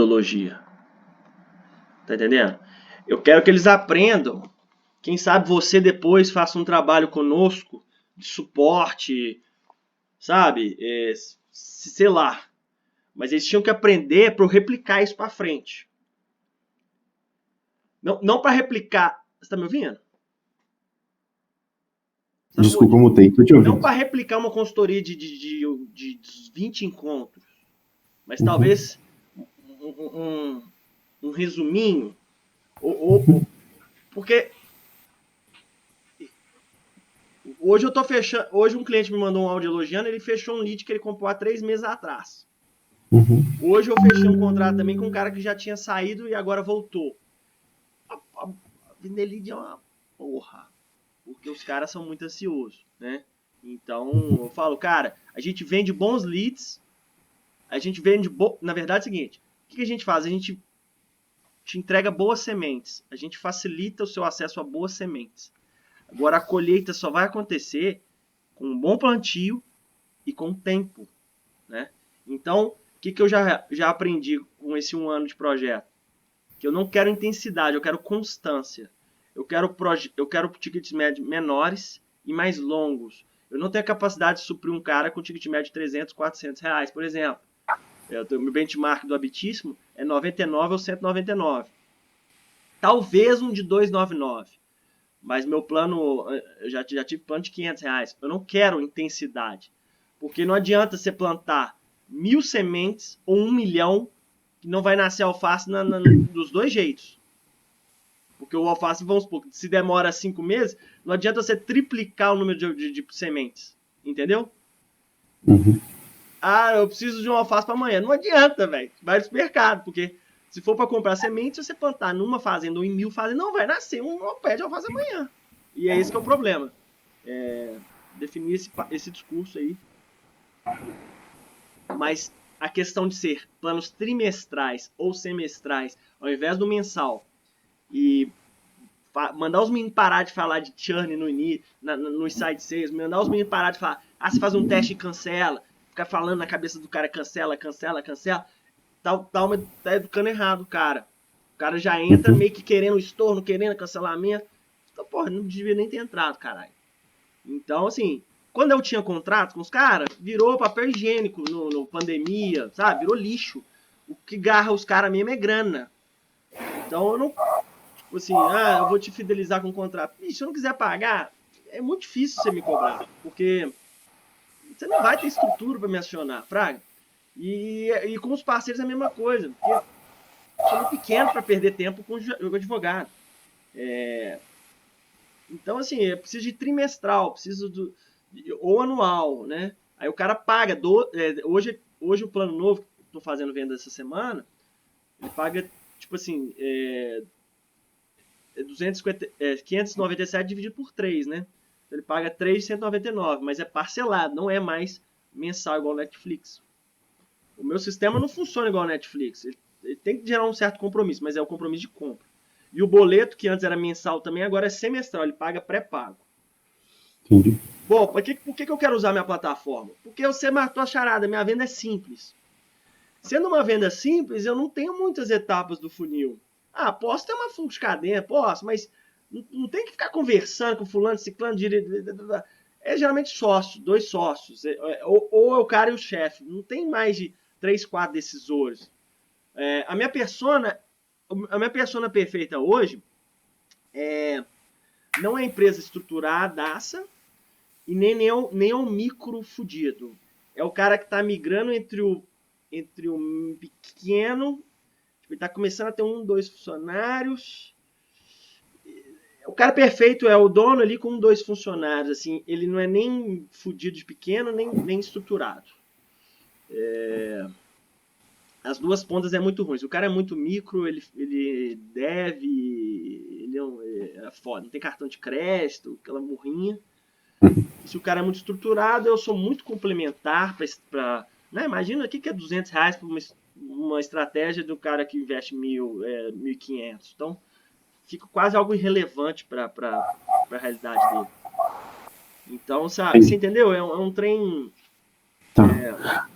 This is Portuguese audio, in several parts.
audiologia. Tá entendendo? Eu quero que eles aprendam. Quem sabe você depois faça um trabalho conosco de suporte, sabe? Sei lá. Mas eles tinham que aprender para eu replicar isso para frente. Não para replicar. Você tá me ouvindo? Desculpa, eu mutei. Tô te Não ouvindo. para replicar uma consultoria de 20 encontros, mas Uhum. talvez um resuminho. Porque hoje eu tô fechando. Hoje um cliente me mandou um áudio elogiando, ele fechou um lead que ele comprou há 3 meses atrás. Uhum. Hoje eu fechei um contrato também com um cara que já tinha saído e agora voltou. A vender lead é uma porra. Porque os caras são muito ansiosos, né? Então eu falo, cara, a gente vende bons leads. A gente vende. Na verdade é o seguinte: o que a gente faz? A gente te entrega boas sementes. A gente facilita o seu acesso a boas sementes. Agora a colheita só vai acontecer com um bom plantio e com tempo, né? Então, o que eu já aprendi com esse 1 ano de projeto? Que eu não quero intensidade, eu quero constância. Eu quero tickets médios menores e mais longos. Eu não tenho a capacidade de suprir um cara com ticket médio de 300, 400 reais, por exemplo. Meu benchmark do Habitíssimo é 99 ou 199. Talvez um de 299. Mas meu plano, eu já tive plano de 500 reais. Eu não quero intensidade. Porque não adianta você plantar 1.000 sementes ou 1 milhão que não vai nascer alface dos dois jeitos. Porque o alface, vamos supor, se demora 5 meses, não adianta você triplicar o número de sementes. Entendeu? Uhum. Ah, eu preciso de um alface para amanhã. Não adianta, velho. Vai no mercado, porque se for para comprar semente, se você plantar numa fazenda ou em 1.000 fazendas, não vai nascer um pé de alface amanhã. E é esse que é o problema. Definir esse discurso aí. Mas a questão de ser planos trimestrais ou semestrais, ao invés do mensal, e mandar os meninos parar de falar de churn no site sales, mandar os meninos parar de falar, você faz um teste e cancela, ficar falando na cabeça do cara, cancela, tá educando errado, cara. O cara já entra Uhum. meio que querendo estorno, querendo cancelamento. Então, porra, não devia nem ter entrado, caralho. Então, assim, quando eu tinha contrato com os caras, virou papel higiênico no pandemia, sabe? Virou lixo. O que garra os caras mesmo é grana. Então eu não, tipo assim, eu vou te fidelizar com o contrato. E se eu não quiser pagar, é muito difícil você me cobrar, porque você não vai ter estrutura para me acionar, fraga. E com os parceiros é a mesma coisa, porque eu sou muito pequeno para perder tempo com o advogado. Então, assim, eu preciso de trimestral, ou anual, né? Aí o cara paga. Hoje o plano novo que eu tô fazendo venda essa semana, ele paga, tipo assim, 597 dividido por 3, né? Então ele paga 3,199, mas é parcelado, não é mais mensal igual ao Netflix. O meu sistema não funciona igual ao Netflix. Ele tem que gerar um certo compromisso, mas é o compromisso de compra. E o boleto, que antes era mensal também, agora é semestral, ele paga pré-pago. Entendi. Bom, por que eu quero usar minha plataforma? Porque você matou a charada, minha venda é simples. Sendo uma venda simples, eu não tenho muitas etapas do funil. Posso ter uma fluxo de cadeia, posso, mas não tem que ficar conversando com fulano, ciclano, direito. É geralmente sócio, 2 sócios, ou é o cara e o chefe. Não tem mais de 3, 4 decisores. A minha persona perfeita hoje não é empresa estruturadaça, e nem é um micro fudido. É o cara que está migrando entre o pequeno, tipo, ele está começando a ter 1, 2 funcionários. O cara perfeito é o dono ali com 2 funcionários, assim, ele não é nem fudido de pequeno, nem estruturado. As duas pontas é muito ruim. Se o cara é muito micro, ele deve, é foda, não tem cartão de crédito, aquela murrinha. E se o cara é muito estruturado, eu sou muito complementar para, né? Imagina o que é 200 reais para uma estratégia do cara que investe 1.500. Então, fica quase algo irrelevante para a realidade dele. Então, sabe, você Entendi. entendeu? É um trem. Tá.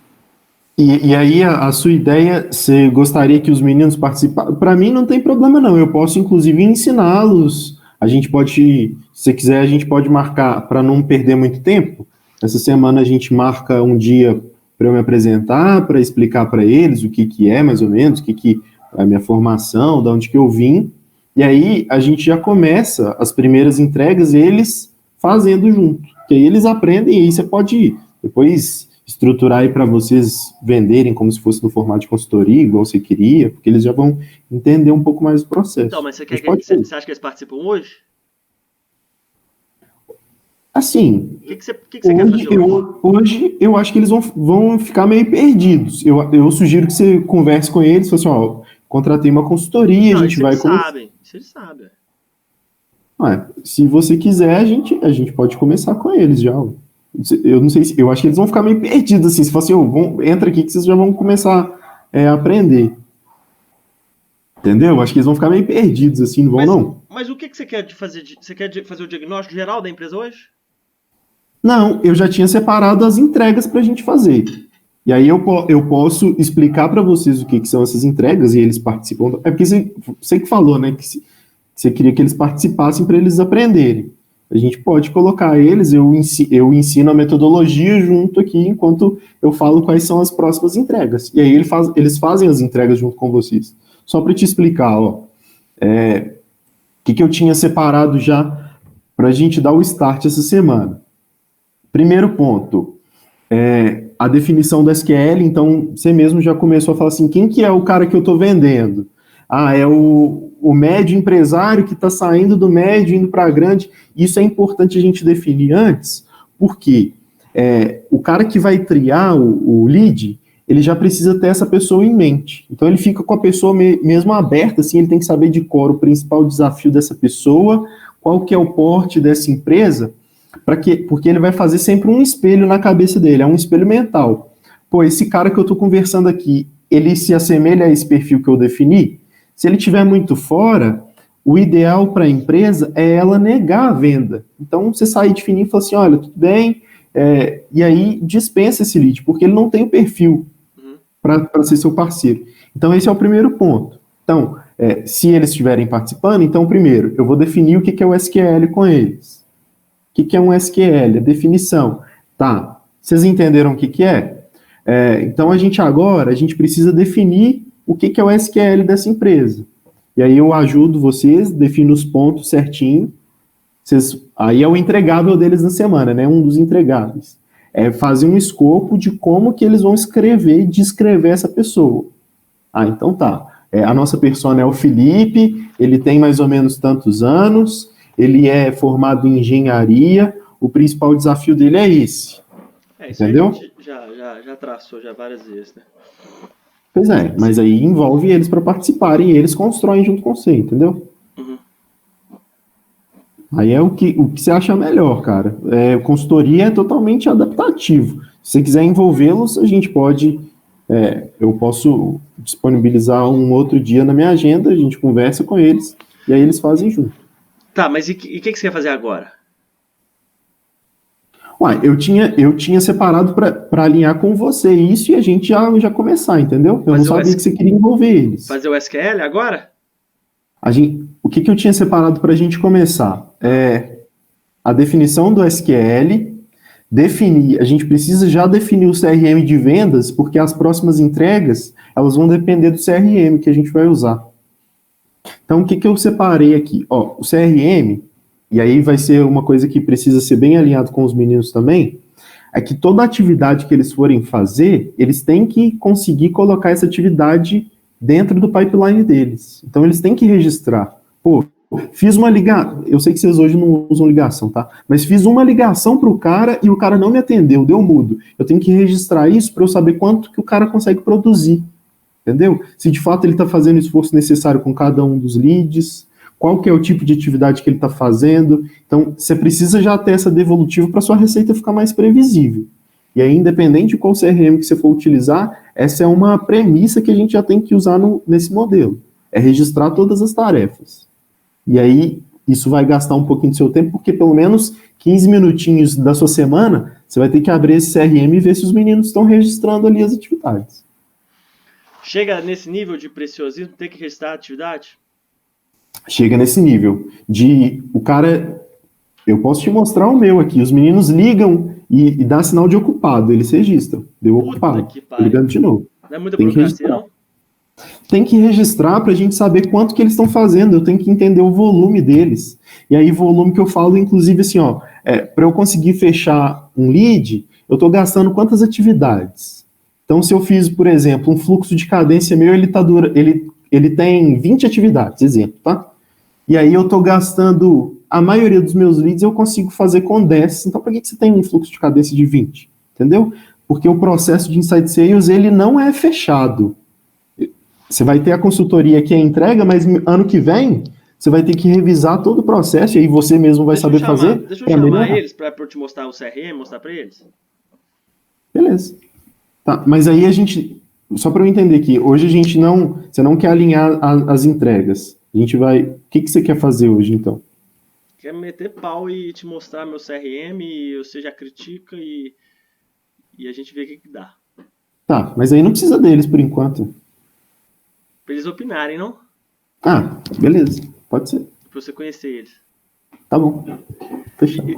E aí, a sua ideia, você gostaria que os meninos participassem? Para mim, não tem problema, não. Eu posso, inclusive, ensiná-los. A gente pode, se você quiser, a gente pode marcar, para não perder muito tempo. Essa semana a gente marca um dia para eu me apresentar, para explicar para eles o que, que é, mais ou menos, o que, que é a minha formação, de onde que eu vim. E aí, a gente já começa as primeiras entregas, eles fazendo junto. Que aí eles aprendem, e aí você pode depois estruturar aí para vocês venderem como se fosse no formato de consultoria, igual você queria, porque eles já vão entender um pouco mais do Então, processo. mas A gente pode você acha que eles participam hoje? assim, O que você quer fazer hoje? hoje eu acho que eles vão ficar meio perdidos. Eu sugiro que você converse com eles, fale assim, ó, contratei uma consultoria, a Não, gente vai começar. isso eles sabem. Se você quiser, a gente pode começar com eles já. Eu não sei se. Eu acho que eles vão ficar meio perdidos assim. Se fosse, entra aqui que vocês já vão começar a aprender. Entendeu? Eu acho que eles vão ficar meio perdidos assim, não vão, não? Mas o que você quer fazer? Você quer fazer o diagnóstico geral da empresa hoje? Não, eu já tinha separado as entregas para a gente fazer. E aí eu posso explicar para vocês o que são essas entregas e eles participam. É porque você que falou, né? Que você queria que eles participassem para eles aprenderem. A gente pode colocar eles, eu ensino a metodologia junto aqui, enquanto eu falo quais são as próximas entregas. E aí eles fazem as entregas junto com vocês. Só para te explicar, ó, o que eu tinha separado já para a gente dar o start essa semana. Primeiro ponto, a definição do SQL, então você mesmo já começou a falar assim, quem que é o cara que eu estou vendendo? Ah, é o médio empresário que está saindo do médio indo para grande. Isso é importante a gente definir antes, porque o cara que vai triar o lead, ele já precisa ter essa pessoa em mente. Então ele fica com a pessoa mesmo aberta, assim, ele tem que saber de cor o principal desafio dessa pessoa, qual que é o porte dessa empresa, porque ele vai fazer sempre um espelho na cabeça dele, é um espelho mental. Pô, esse cara que eu estou conversando aqui, ele se assemelha a esse perfil que eu defini? Se ele estiver muito fora, o ideal para a empresa é ela negar a venda. Então, você sair de fininho e falar assim, olha, tudo bem, e aí dispensa esse lead, porque ele não tem o perfil para ser seu parceiro. Então, esse é o primeiro ponto. Então, se eles estiverem participando, então, primeiro, eu vou definir o que é o SQL com eles. O que é um SQL? A definição. Tá, vocês entenderam o que é? Então, a gente precisa definir o que é o SQL dessa empresa. E aí eu ajudo vocês, defino os pontos certinho. Aí é o entregável deles na semana, né? Um dos entregáveis. É fazer um escopo de como que eles vão escrever e descrever essa pessoa. Então tá. A nossa persona é o Felipe, ele tem mais ou menos tantos anos, ele é formado em engenharia, o principal desafio dele é esse. Isso entendeu? aí a gente já traçou já várias vezes, né? Pois é, mas aí envolve eles para participarem e eles constroem junto com você, entendeu? Uhum. Aí é o que você acha melhor, cara. Consultoria é totalmente adaptativo. Se você quiser envolvê-los, a gente pode. Eu posso disponibilizar um outro dia na minha agenda, a gente conversa com eles e aí eles fazem junto. Tá, mas e o que você quer fazer agora? Uai, eu tinha separado para alinhar com você isso e a gente já começar, entendeu? Eu não sabia que você queria envolver eles. Fazer o SQL agora? O que eu tinha separado para a gente começar? A definição do SQL, a gente precisa já definir o CRM de vendas, porque as próximas entregas, elas vão depender do CRM que a gente vai usar. Então, o que eu separei aqui? O CRM, e aí vai ser uma coisa que precisa ser bem alinhado com os meninos também, é que toda atividade que eles forem fazer, eles têm que conseguir colocar essa atividade dentro do pipeline deles. Então, eles têm que registrar. Pô, fiz uma ligação, eu sei que vocês hoje não usam ligação, tá? Mas fiz uma ligação para o cara e o cara não me atendeu, deu mudo. Eu tenho que registrar isso para eu saber quanto que o cara consegue produzir, entendeu? Se de fato ele está fazendo o esforço necessário com cada um dos leads, qual que é o tipo de atividade que ele está fazendo. Então, você precisa já ter essa devolutiva para sua receita ficar mais previsível. E aí, independente de qual CRM que você for utilizar, essa é uma premissa que a gente já tem que usar nesse modelo. É registrar todas as tarefas. E aí, isso vai gastar um pouquinho do seu tempo, porque pelo menos 15 minutinhos da sua semana, você vai ter que abrir esse CRM e ver se os meninos estão registrando ali as atividades. Chega nesse nível de preciosismo, ter que registrar a atividade? Chega nesse nível de o cara... Eu posso te mostrar o meu aqui. Os meninos ligam e dá sinal de ocupado. Eles registram. Deu ocupado. Tô ligando de novo. Não é muita Tem que burocracia, registrar. não? Tem que registrar para a gente saber quanto que eles estão fazendo. Eu tenho que entender o volume deles. E aí, volume que eu falo, inclusive, assim, ó, para eu conseguir fechar um lead, eu estou gastando quantas atividades? Então, se eu fiz, por exemplo, um fluxo de cadência meu, ele tem 20 atividades, exemplo, tá? E aí eu estou gastando, a maioria dos meus leads eu consigo fazer com 10. Então, por que você tem um fluxo de cadência de 20? Entendeu? Porque o processo de Inside Sales, ele não é fechado. Você vai ter a consultoria que é entrega, mas ano que vem, você vai ter que revisar todo o processo e aí você mesmo vai saber fazer. Deixa eu chamar eles para eu te mostrar o CRM, mostrar para eles. Beleza. Tá, mas aí a gente, só para eu entender aqui, hoje a gente não, você não quer alinhar as entregas. A gente vai, o que você quer fazer hoje, então? Quer meter pau e te mostrar meu CRM e você já critica e a gente vê o que dá. Tá, mas aí não precisa deles por enquanto. Pra eles opinarem, não? Ah, beleza, pode ser. Pra você conhecer eles. Tá bom, fechado.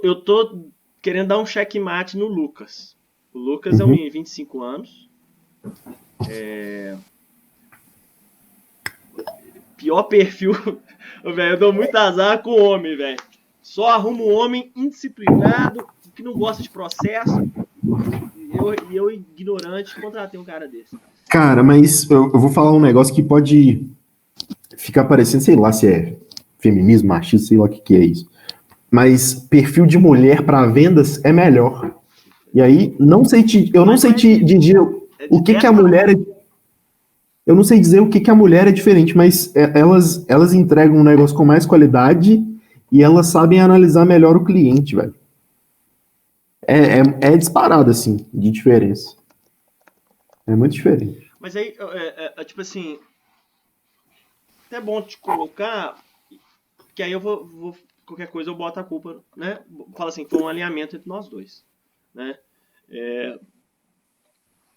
Eu tô querendo dar um checkmate no Lucas. O Lucas é um menino de 25 anos. Pior perfil. Velho, eu dou muito azar com homem, velho. Só arrumo um homem indisciplinado, que não gosta de processo. E eu ignorante, contratei um cara desse. Cara, mas eu vou falar um negócio que pode ficar parecendo, sei lá, se é feminismo, machismo, sei lá o que é isso. Mas perfil de mulher para vendas é melhor. E aí, eu não sei te dizer o que a mulher é. Eu não sei dizer o que a mulher é diferente, mas elas entregam um negócio com mais qualidade e elas sabem analisar melhor o cliente, velho. É disparado, assim, de diferença. É muito diferente. Mas aí, tipo assim, é bom te colocar, que aí eu vou qualquer coisa eu boto a culpa, né? Fala assim, foi um alinhamento entre nós dois, né?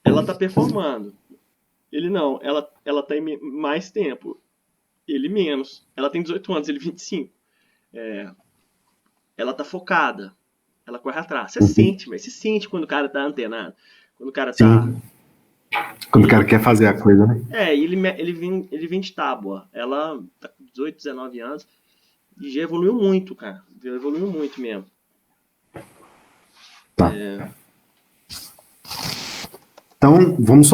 Ela tá performando. Ele não, ela tem mais tempo. Ele menos. Ela tem 18 anos, ele 25. Ela tá focada. Ela corre atrás. Você sente, velho. Você sente quando o cara tá antenado. Quando o cara tá... Sim. Quando o cara quer fazer a coisa, né? Ele vem de tábua. Ela tá com 18, 19 anos. E já evoluiu muito, cara. Já evoluiu muito mesmo. Tá. Então, vamos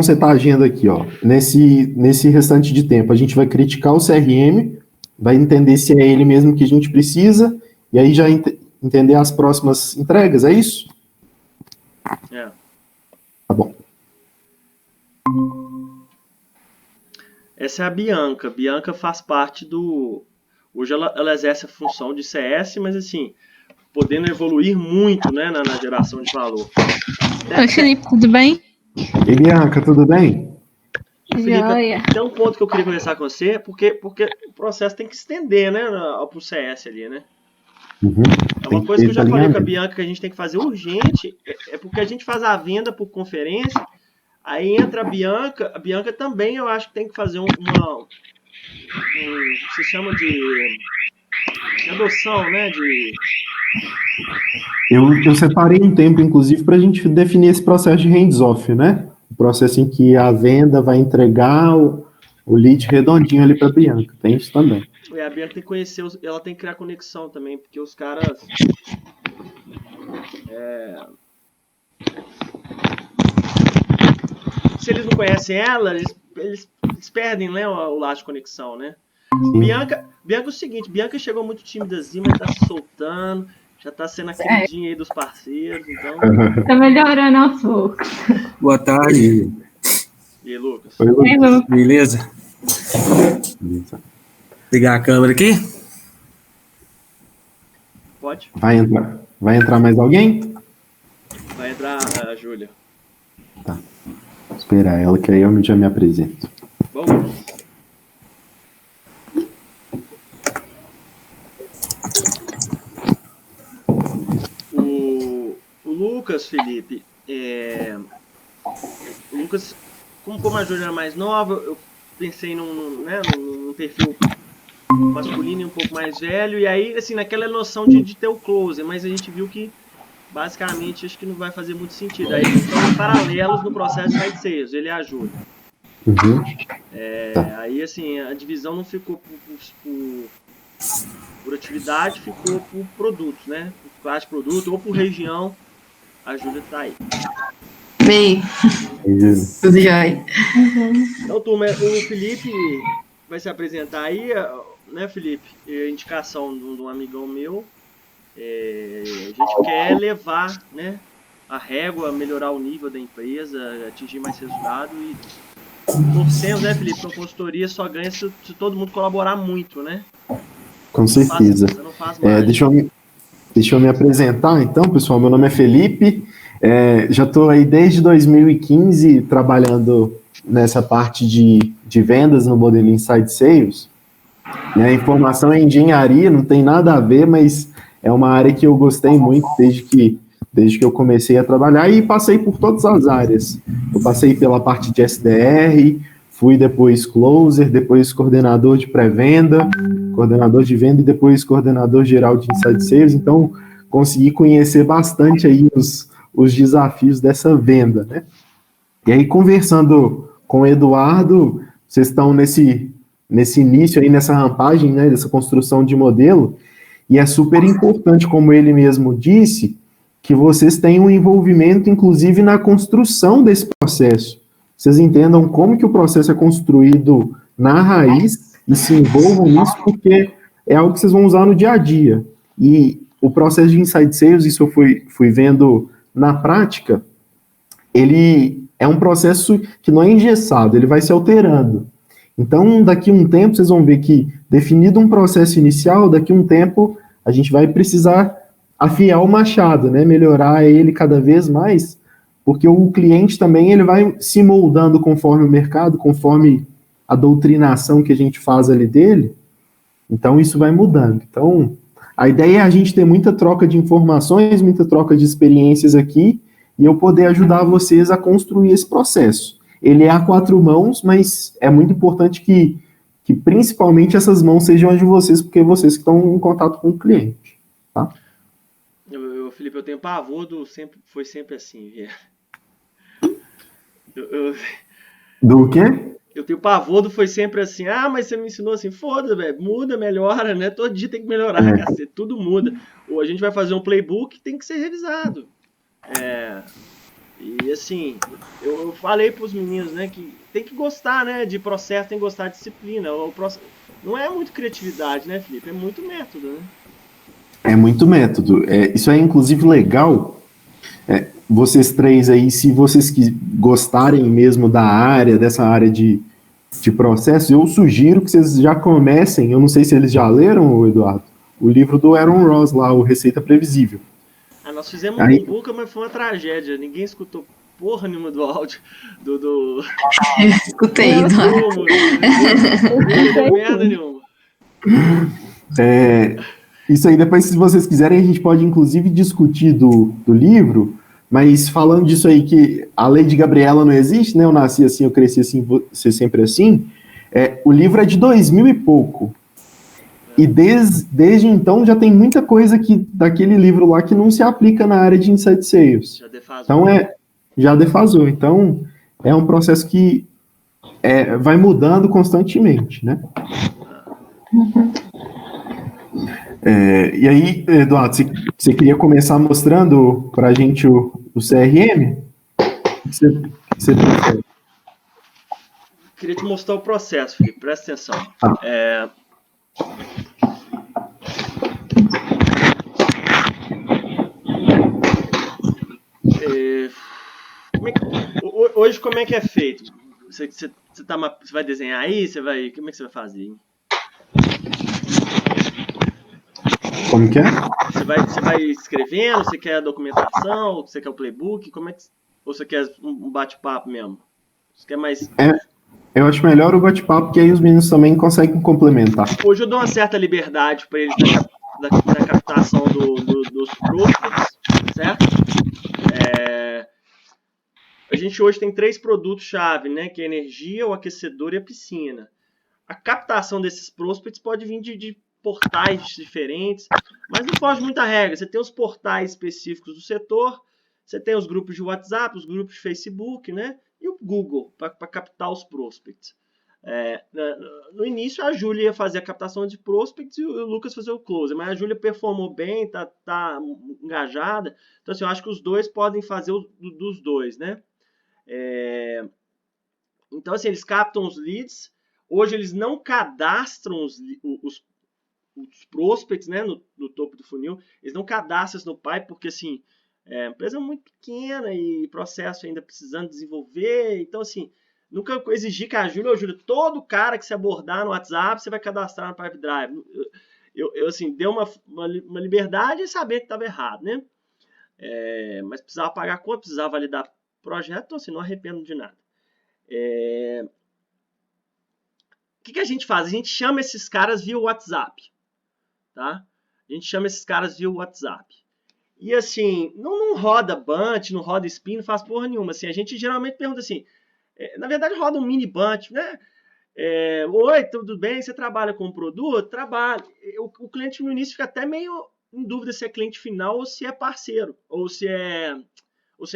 setar a agenda aqui, ó. Nesse restante de tempo, a gente vai criticar o CRM, vai entender se é ele mesmo que a gente precisa, e aí já entender as próximas entregas, é isso? Tá bom. Essa é a Bianca. Bianca faz parte do... Hoje ela exerce a função de CS, mas assim, podendo evoluir muito, né, na geração de valor. Oi, Felipe, tudo bem? E Bianca, tudo bem? Felipe, tem um ponto que eu queria conversar com você, porque o processo tem que estender, né, pro CS ali, né? É uma coisa que eu já falei com a Bianca que a gente tem que fazer urgente, é porque a gente faz a venda por conferência, aí entra a Bianca também eu acho que tem que fazer se chama de adoção, né, Eu separei um tempo, inclusive, para a gente definir esse processo de hands-off, né? O processo em que a venda vai entregar o lead redondinho ali para a Bianca. Tem isso também. A Bianca tem que conhecer, ela tem que criar conexão também, porque os caras... Se eles não conhecem ela, eles perdem, né, o laço de conexão, né? Bianca é o seguinte, Bianca chegou muito tímidazinha, mas tá se soltando, já tá sendo a queridinha aí dos parceiros, então... Tá melhorando aos poucos. Boa tarde. E aí, Lucas? Oi, Lucas. Ei, Lucas. Beleza? Ligar a câmera aqui? Pode? Vai entrar mais alguém? Vai entrar a Júlia. Tá. Vou esperar ela, que aí eu já me apresento. Vamos. Lucas, Felipe, o Lucas, como a Júlia era mais nova, eu pensei num perfil masculino e um pouco mais velho, e aí, assim, naquela noção de ter o closer, mas a gente viu que, basicamente, acho que não vai fazer muito sentido. Aí eles estão paralelos no processo de site sales, ele ajuda. Uhum. Aí, assim, a divisão não ficou por atividade, ficou por produtos, né? Por classe de produto ou por região, a Júlia tá aí. Bem, tudo jóia. Então, turma, o Felipe vai se apresentar aí, né, Felipe? Indicação de um amigão meu. A gente quer levar, né, a régua, melhorar o nível da empresa, atingir mais resultado e torcemos, né, Felipe? A consultoria só ganha se todo mundo colaborar muito, né? Com certeza. Você não faz mais. Deixa eu me apresentar, então, pessoal. Meu nome é Felipe. Já estou aí desde 2015 trabalhando nessa parte de vendas no modelo Inside Sales. A informação é engenharia, não tem nada a ver, mas é uma área que eu gostei muito desde que eu comecei a trabalhar e passei por todas as áreas. Eu passei pela parte de SDR, fui depois closer, depois coordenador de pré-venda, coordenador de venda e depois coordenador geral de Inside Sales. Então, consegui conhecer bastante aí os desafios dessa venda, né? E aí, conversando com o Eduardo, vocês estão nesse início aí, nessa rampagem, né, dessa construção de modelo, e é super importante, como ele mesmo disse, que vocês tenham um envolvimento, inclusive, na construção desse processo. Vocês entendam como que o processo é construído na raiz e se envolvam nisso, porque é algo que vocês vão usar no dia a dia. E o processo de Inside Sales, isso eu fui vendo na prática, ele é um processo que não é engessado, ele vai se alterando. Então, daqui a um tempo, vocês vão ver que, definido um processo inicial, daqui a um tempo, a gente vai precisar afiar o machado, né? Melhorar ele cada vez mais, porque o cliente também ele vai se moldando conforme o mercado, conforme a doutrinação que a gente faz ali dele. Então, isso vai mudando. Então, a ideia é a gente ter muita troca de informações, muita troca de experiências aqui, e eu poder ajudar vocês a construir esse processo. Ele é a 4 mãos, mas é muito importante que principalmente essas mãos sejam as de vocês, porque vocês que estão em contato com o cliente, tá? Felipe, eu tenho pavor foi sempre assim, velho. Do quê? Eu tenho pavor foi sempre assim. Mas você me ensinou assim, foda, velho, muda, melhora, né? Todo dia tem que melhorar, cacete, tudo muda. Ou a gente vai fazer um playbook, tem que ser revisado. E assim, eu falei pros meninos, né, que tem que gostar, né, de processo, tem que gostar de disciplina. Não é muito criatividade, né, Felipe? É muito método, né? É muito método. Isso é, inclusive, legal. Vocês três aí, se vocês gostarem mesmo dessa área de processo, eu sugiro que vocês já comecem, eu não sei se eles já leram, Eduardo, o livro do Aaron Ross lá, o Receita Previsível. Nós fizemos um book, mas foi uma tragédia. Ninguém escutou porra nenhuma do áudio do... Escutei, não tem merda nenhuma. Isso aí, depois, se vocês quiserem, a gente pode, inclusive, discutir do livro, mas falando disso aí, que a lei de Gabriela não existe, né? Eu nasci assim, eu cresci assim, vou ser sempre assim. O livro é de 2000 e pouco. E desde então já tem muita coisa daquele livro lá que não se aplica na área de Inside Sales. Já defasou. Então, já defasou. Então, é um processo que vai mudando constantemente, né? E aí, Eduardo, você queria começar mostrando para a gente o CRM? Você prefere? Queria te mostrar o processo, Felipe, presta atenção. Hoje, como é que é feito? Você vai desenhar aí? Como é que você vai fazer? Como que é? Você vai escrevendo? Você quer a documentação? Você quer o playbook? Ou você quer um bate-papo mesmo? Você quer mais... Eu acho melhor o bate-papo, porque aí os meninos também conseguem complementar. Hoje eu dou uma certa liberdade para eles na captação dos prospects. certo? A gente hoje tem 3 produtos-chave, né? Que é a energia, o aquecedor e a piscina. A captação desses prospects pode vir de portais diferentes, mas não foge muita regra. Você tem os portais específicos do setor, você tem os grupos de WhatsApp, os grupos de Facebook, né? E o Google para captar os prospects. No início a Júlia ia fazer a captação de prospects e o Lucas fazer o close, mas a Júlia performou bem, tá engajada, então assim, eu acho que os dois podem fazer dos dois, né? Então assim, eles captam os leads, hoje eles não cadastram os prospects, né, no topo do funil, eles não cadastram no pipe, porque assim, é uma empresa muito pequena e processo ainda precisando desenvolver, então assim, nunca exigi que a Júlia, todo cara que se abordar no WhatsApp, você vai cadastrar no Pipe Drive. Eu assim, deu uma liberdade e saber que estava errado, né? Mas precisava pagar a conta, precisava validar projeto, então assim, não arrependo de nada. O que a gente faz? A gente chama esses caras via WhatsApp, tá? A gente chama esses caras via WhatsApp. E assim, não roda bunch, não roda spin, não faz porra nenhuma. Assim, a gente geralmente pergunta assim, na verdade roda um mini bunch, né? Oi, tudo bem? Você trabalha com produto? Trabalho. O cliente no início fica até meio em dúvida se é cliente final ou se é parceiro, ou se é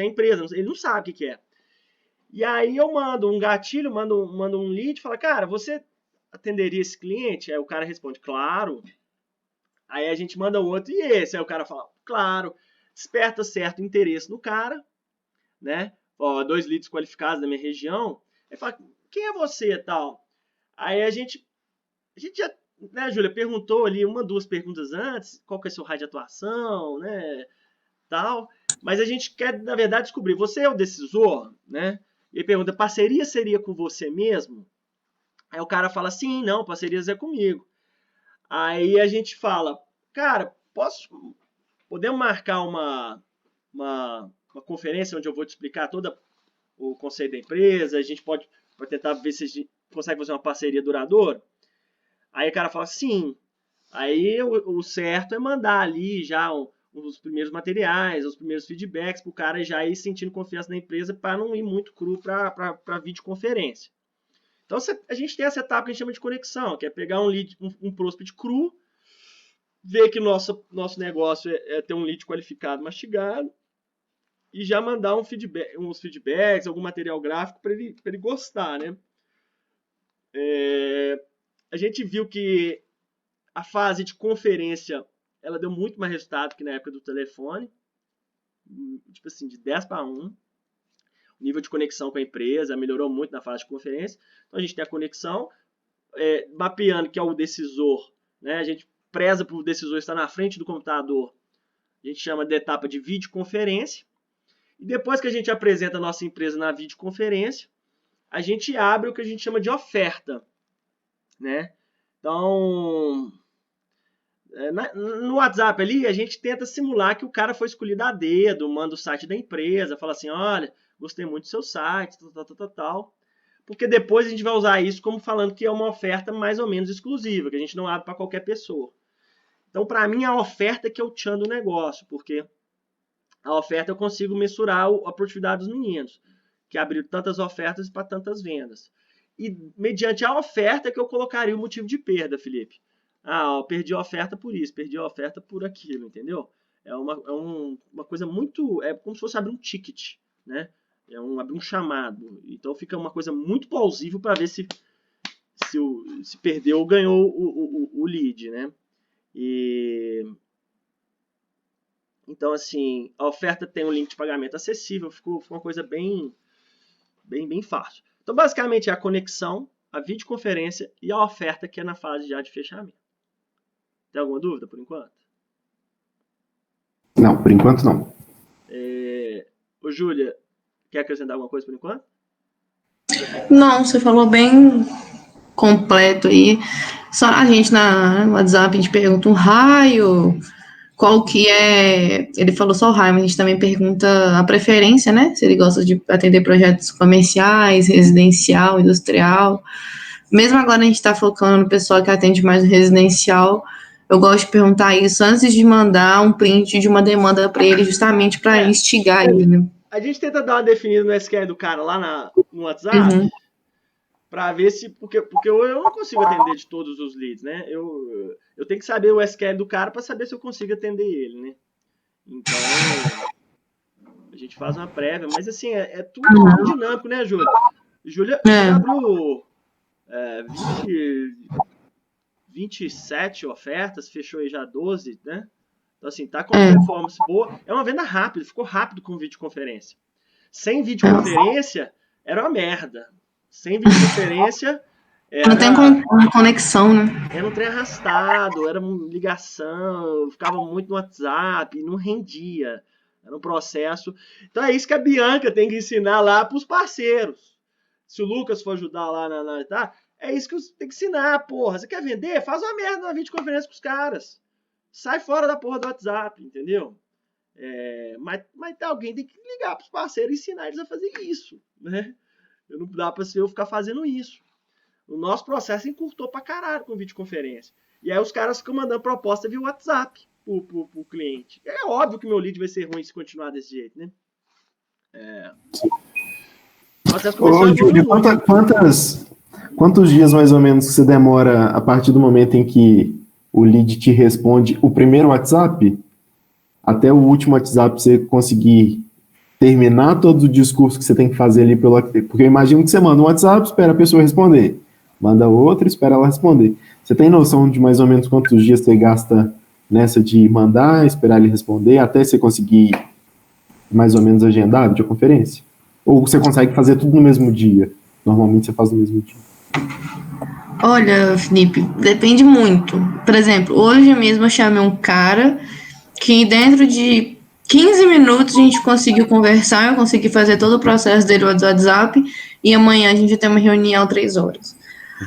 empresa. Ele não sabe o que é. E aí eu mando um gatilho, mando um lead, fala, cara, você atenderia esse cliente? Aí o cara responde, claro. Aí a gente manda outro, e esse? Aí o cara fala, claro. Desperta certo interesse no cara, né? 2 leads qualificados da minha região. Aí fala, quem é você e tal? Aí a gente já, né, Júlia, perguntou ali 2 perguntas antes, qual que é o seu raio de atuação, né, tal. Mas a gente quer, na verdade, descobrir, você é o decisor, né? E ele pergunta, parceria seria com você mesmo? Aí o cara fala, sim, não, parcerias é comigo. Aí a gente fala, cara, podemos marcar uma conferência onde eu vou te explicar todo o conceito da empresa, a gente pode tentar ver se a gente consegue fazer uma parceria duradoura? Aí o cara fala, sim. Aí o certo é mandar ali já os primeiros materiais, os primeiros feedbacks, para o cara já ir sentindo confiança na empresa para não ir muito cru para videoconferência. Então a gente tem essa etapa que a gente chama de conexão, que é pegar um lead, um prospect cru, ver que nosso negócio é ter um lead qualificado, mastigado, e já mandar uns feedbacks, algum material gráfico para ele gostar, né? A gente viu que a fase de conferência ela deu muito mais resultado que na época do telefone, tipo assim, de 10 para 1. O nível de conexão com a empresa melhorou muito na fase de conferência. Então a gente tem a conexão, mapeando que é o decisor, né? A gente preza para o decisor estar na frente do computador. A gente chama de etapa de videoconferência. E depois que a gente apresenta a nossa empresa na videoconferência, a gente abre o que a gente chama de oferta, né? Então, no WhatsApp ali, a gente tenta simular que o cara foi escolhido a dedo, manda o site da empresa, fala assim, olha, gostei muito do seu site, tal. Porque depois a gente vai usar isso como falando que é uma oferta mais ou menos exclusiva, que a gente não abre para qualquer pessoa. Então, para mim, a oferta é que é o tchan do negócio, porque a oferta eu consigo mensurar a produtividade dos meninos, que abriram tantas ofertas para tantas vendas. E mediante a oferta que eu colocaria o motivo de perda, Felipe. Eu perdi a oferta por isso, perdi a oferta por aquilo, entendeu? É uma coisa muito... É como se fosse abrir um ticket, né? Abrir um chamado. Então fica uma coisa muito plausível para ver se perdeu ou ganhou o lead, né? Então, assim, a oferta tem um link de pagamento acessível, ficou uma coisa bem fácil. Então, basicamente, é a conexão, a videoconferência e a oferta que é na fase já de fechamento. Tem alguma dúvida, por enquanto? Não, por enquanto não. Ô, Júlia, quer acrescentar alguma coisa por enquanto? Não, você falou bem completo aí. Só a gente no WhatsApp, a gente pergunta um raio, qual que é... Ele falou só o raio, mas a gente também pergunta a preferência, né? Se ele gosta de atender projetos comerciais, residencial, industrial. Mesmo agora a gente está focando no pessoal que atende mais o residencial, Eu gosto de perguntar isso antes de mandar um print de uma demanda para ele, justamente para instigar ele, né? A gente tenta dar uma definida no SQL do cara lá no WhatsApp, Uhum. para ver se... Porque eu não consigo atender de todos os leads, né? Eu tenho que saber o SQL do cara para saber se eu consigo atender ele, né? Então, a gente faz uma prévia. Mas, assim, é tudo muito dinâmico, né, Júlia? Júlia abriu 27 ofertas, fechou aí já 12, né? Então, assim, tá com uma performance boa. É uma venda rápida, ficou rápido com videoconferência. Sem videoconferência, era uma merda. Sem videoconferência, Não tem conexão, né? era um trem arrastado, era uma ligação, ficava muito no WhatsApp, não rendia. Era um processo. Então é isso que a Bianca tem que ensinar lá para os parceiros. Se o Lucas for ajudar lá tá? É isso que você tem que ensinar, porra. Você quer vender? Faz uma merda na videoconferência com os caras. Sai fora da porra do WhatsApp, entendeu? Mas alguém tem que ligar para os parceiros e ensinar eles a fazer isso, né? Não dá para eu ficar fazendo isso. O nosso processo encurtou pra caralho com videoconferência. E aí os caras ficam mandando proposta via WhatsApp pro cliente. É óbvio que meu lead vai ser ruim se continuar desse jeito, né? O processo começou a evoluir muito. Quantos dias mais ou menos que você demora a partir do momento em que o lead te responde o primeiro WhatsApp até o último WhatsApp você conseguir terminar todo o discurso que você tem que fazer ali pelo WhatsApp? Porque eu imagino que você manda um WhatsApp, espera a pessoa responder. Manda outro, espera ela responder. Você tem noção de mais ou menos quantos dias você gasta nessa de mandar, esperar ele responder, até você conseguir mais ou menos agendar a videoconferência? Ou você consegue fazer tudo no mesmo dia? Normalmente você faz no mesmo dia. Olha, Felipe, depende muito. Por exemplo, hoje mesmo eu chamei um cara que dentro de 15 minutos a gente conseguiu conversar, eu consegui fazer todo o processo dele do WhatsApp, e amanhã a gente vai ter uma reunião 3 horas.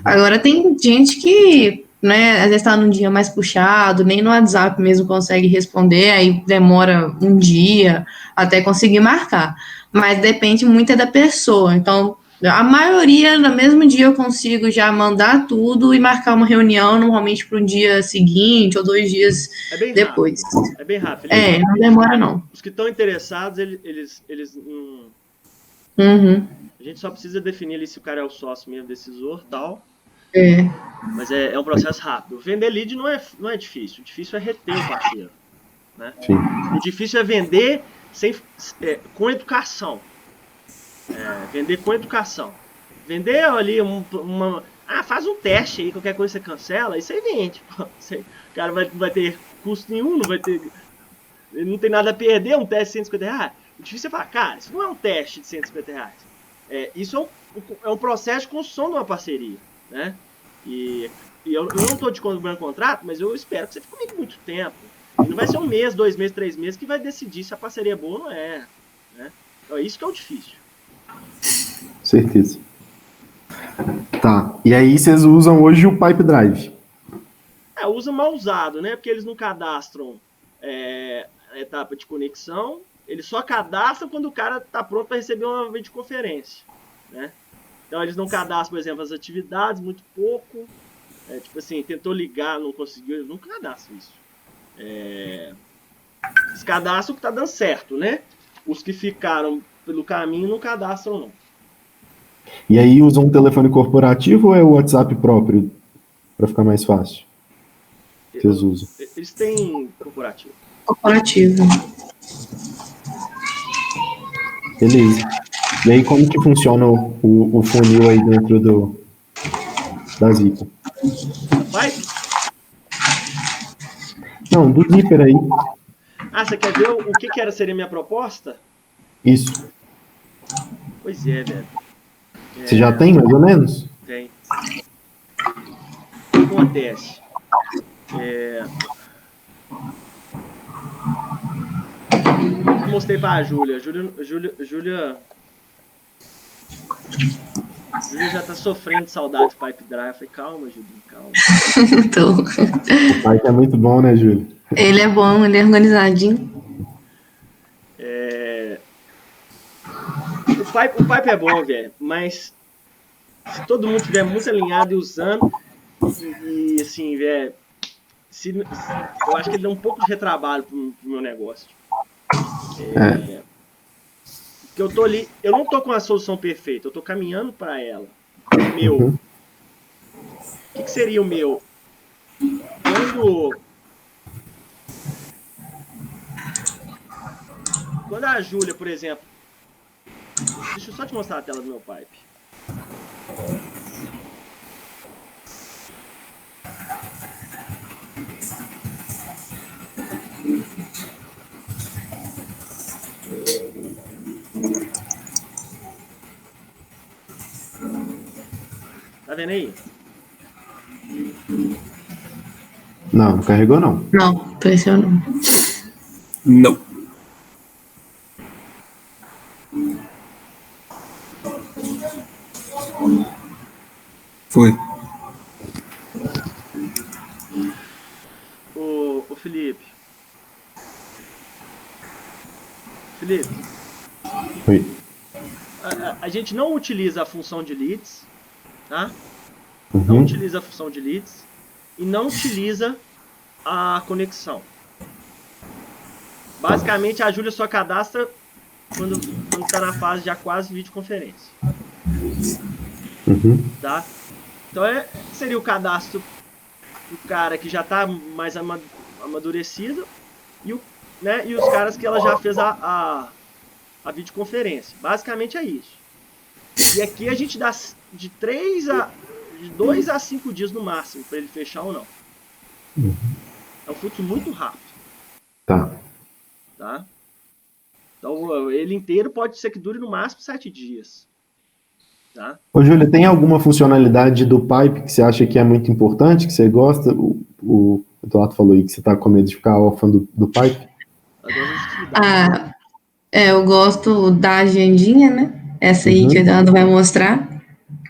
Agora tem gente que, né, às vezes está num dia mais puxado, nem no WhatsApp mesmo consegue responder, aí demora um dia até conseguir marcar. Mas depende muito da pessoa. Então, a maioria, no mesmo dia eu consigo já mandar tudo e marcar uma reunião, normalmente para um dia seguinte ou 2 dias depois. É bem rápido. Não demora não. Os que estão interessados, eles a gente só precisa definir ali se o cara é o sócio mesmo, decisor e tal. Mas é um processo rápido. Vender lead não é difícil. O difícil é reter o parceiro, né? Sim. O difícil é vender com educação. Vender com educação. Vender ali faz um teste aí, qualquer coisa você cancela, isso aí vende. O cara vai ter custo nenhum, ele não tem nada a perder, um teste de R$150. O difícil é falar, cara, isso não é um teste de R$150. Isso é um processo de construção de uma parceria, né? E eu não estou te cobrando contrato, mas eu espero que você fique comigo muito tempo. E não vai ser 1 mês, 2 meses, 3 meses que vai decidir se a parceria é boa ou não é, né? Então é isso que é o difícil. Certeza. Tá. E aí vocês usam hoje o Pipe Drive? Usa mal usado, né? Porque eles não cadastram a etapa de conexão. Eles só cadastram quando o cara está pronto para receber uma videoconferência, né? Então eles não cadastram, por exemplo, as atividades, muito pouco. Tipo assim, tentou ligar, não conseguiu, eles não cadastram isso. Eles cadastram o que está dando certo, né? Os que ficaram pelo caminho não cadastram, não. E aí usam um telefone corporativo ou é o WhatsApp próprio? Para ficar mais fácil. Vocês usam? Eles têm corporativo. Corporativo. Beleza. E aí como que funciona o funil aí dentro da Zipa? Vai? Não, do Zipper aí. Você quer ver o que seria minha proposta? Isso. Pois é, velho. Você já tem, mais ou menos? Tem. O que acontece? Eu mostrei pra Júlia. Júlia já tá sofrendo de saudade do Pipe Drive. Eu falei, calma, Júlia, calma. O Pipe é muito bom, né, Júlia? Ele é bom, ele é organizadinho. O Pipe é bom, velho, mas se todo mundo estiver muito alinhado e usando, e assim, velho, eu acho que ele dá um pouco de retrabalho pro meu negócio. Porque eu tô ali, eu não tô com a solução perfeita, eu tô caminhando para ela. Meu. Uhum. O que seria o meu? Quando a Júlia, por exemplo... Deixa eu só te mostrar a tela do meu pipe. Tá vendo aí? Não carregou não. Não, pressionou. Não. Foi. Ô Felipe. Felipe. Oi. A gente não utiliza a função de leads, tá? Não Uhum. utiliza a função de leads e não utiliza a conexão. Basicamente, a Júlia só cadastra quando está na fase de quase videoconferência. Uhum. Tá? Então, seria o cadastro do cara que já está mais amadurecido e os caras que ela já fez a videoconferência. Basicamente é isso. E aqui a gente dá de 2 a 5 dias no máximo para ele fechar ou não. É um fluxo muito rápido. Tá. Tá? Então, ele inteiro pode ser que dure no máximo 7 dias. Tá? Ô, Júlia, tem alguma funcionalidade do Pipe que você acha que é muito importante, que você gosta? O Eduardo falou aí que você tá com medo de ficar órfão do Pipe. Eu gosto da agendinha, né? Essa aí que o Eduardo vai mostrar.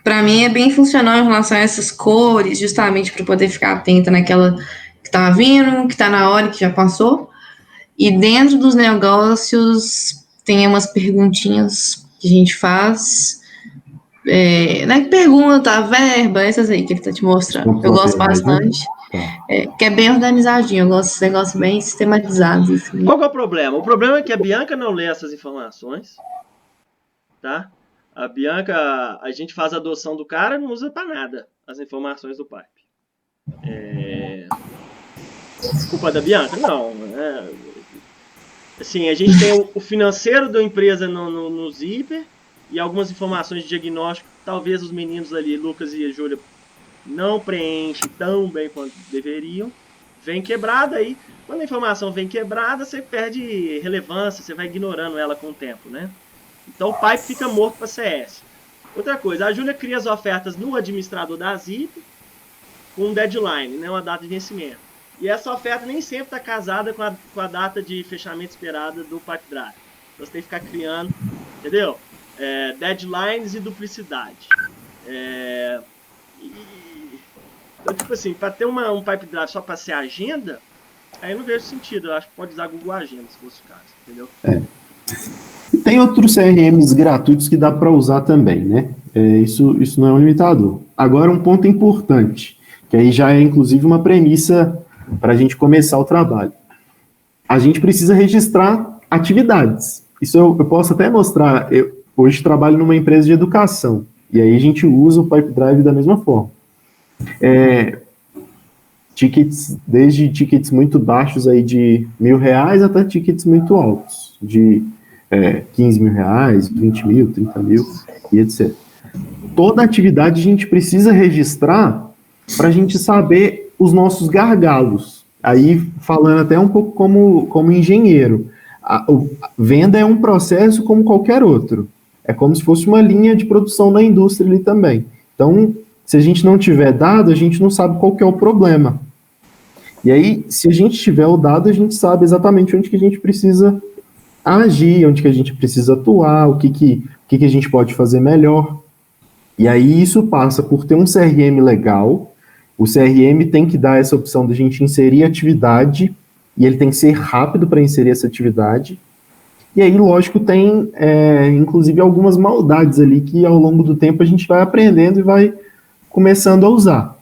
Para mim é bem funcional em relação a essas cores, justamente para poder ficar atenta naquela que tá vindo, que tá na hora, que já passou. E dentro dos negócios tem umas perguntinhas que a gente faz. Pergunta, verba, essas aí que ele tá te mostrando. Eu gosto bastante. Que é bem organizadinho, eu gosto desses negócios bem sistematizados. Assim. Qual que é o problema? O problema é que a Bianca não lê essas informações. Tá? A Bianca, a gente faz a adoção do cara, não usa para nada as informações do Pipe. Culpa da Bianca? Não. Assim, a gente tem o financeiro da empresa no Zipper e algumas informações de diagnóstico. Talvez os meninos ali, Lucas e a Júlia, não preenchem tão bem quanto deveriam. Vem quebrada aí. Quando a informação vem quebrada, você perde relevância, você vai ignorando ela com o tempo, né? Então o Pipe fica morto para CS. Outra coisa, a Júlia cria as ofertas no administrador da Zip com um deadline, né, uma data de vencimento. E essa oferta nem sempre está casada com a data de fechamento esperada do Pipe Drive. Então você tem que ficar criando, entendeu? Deadlines e duplicidade. Então, tipo assim, para ter um Pipe Drive só para ser agenda, aí eu não vejo sentido. Eu acho que pode usar Google Agenda, se fosse o caso, entendeu? Tem outros CRMs gratuitos que dá para usar também, né? Isso não é um limitador. Agora, um ponto importante, que aí já é inclusive uma premissa para a gente começar o trabalho. A gente precisa registrar atividades. Isso eu posso até mostrar. Eu hoje trabalho numa empresa de educação, e aí a gente usa o Pipe Drive da mesma forma. Tickets, desde tickets muito baixos aí de R$1.000 até tickets muito altos, de 15 mil reais, 20 mil, 30 mil e etc. Toda atividade a gente precisa registrar para a gente saber os nossos gargalos. Aí, falando até um pouco como engenheiro, a venda é um processo como qualquer outro. É como se fosse uma linha de produção na indústria ali também. Então, se a gente não tiver dado, a gente não sabe qual que é o problema. E aí, se a gente tiver o dado, a gente sabe exatamente onde que a gente precisa agir, onde que a gente precisa atuar, o que a gente pode fazer melhor. E aí isso passa por ter um CRM legal. O CRM tem que dar essa opção da gente inserir atividade, e ele tem que ser rápido para inserir essa atividade. E aí, lógico, tem inclusive algumas maldades ali que ao longo do tempo a gente vai aprendendo e vai começando a usar.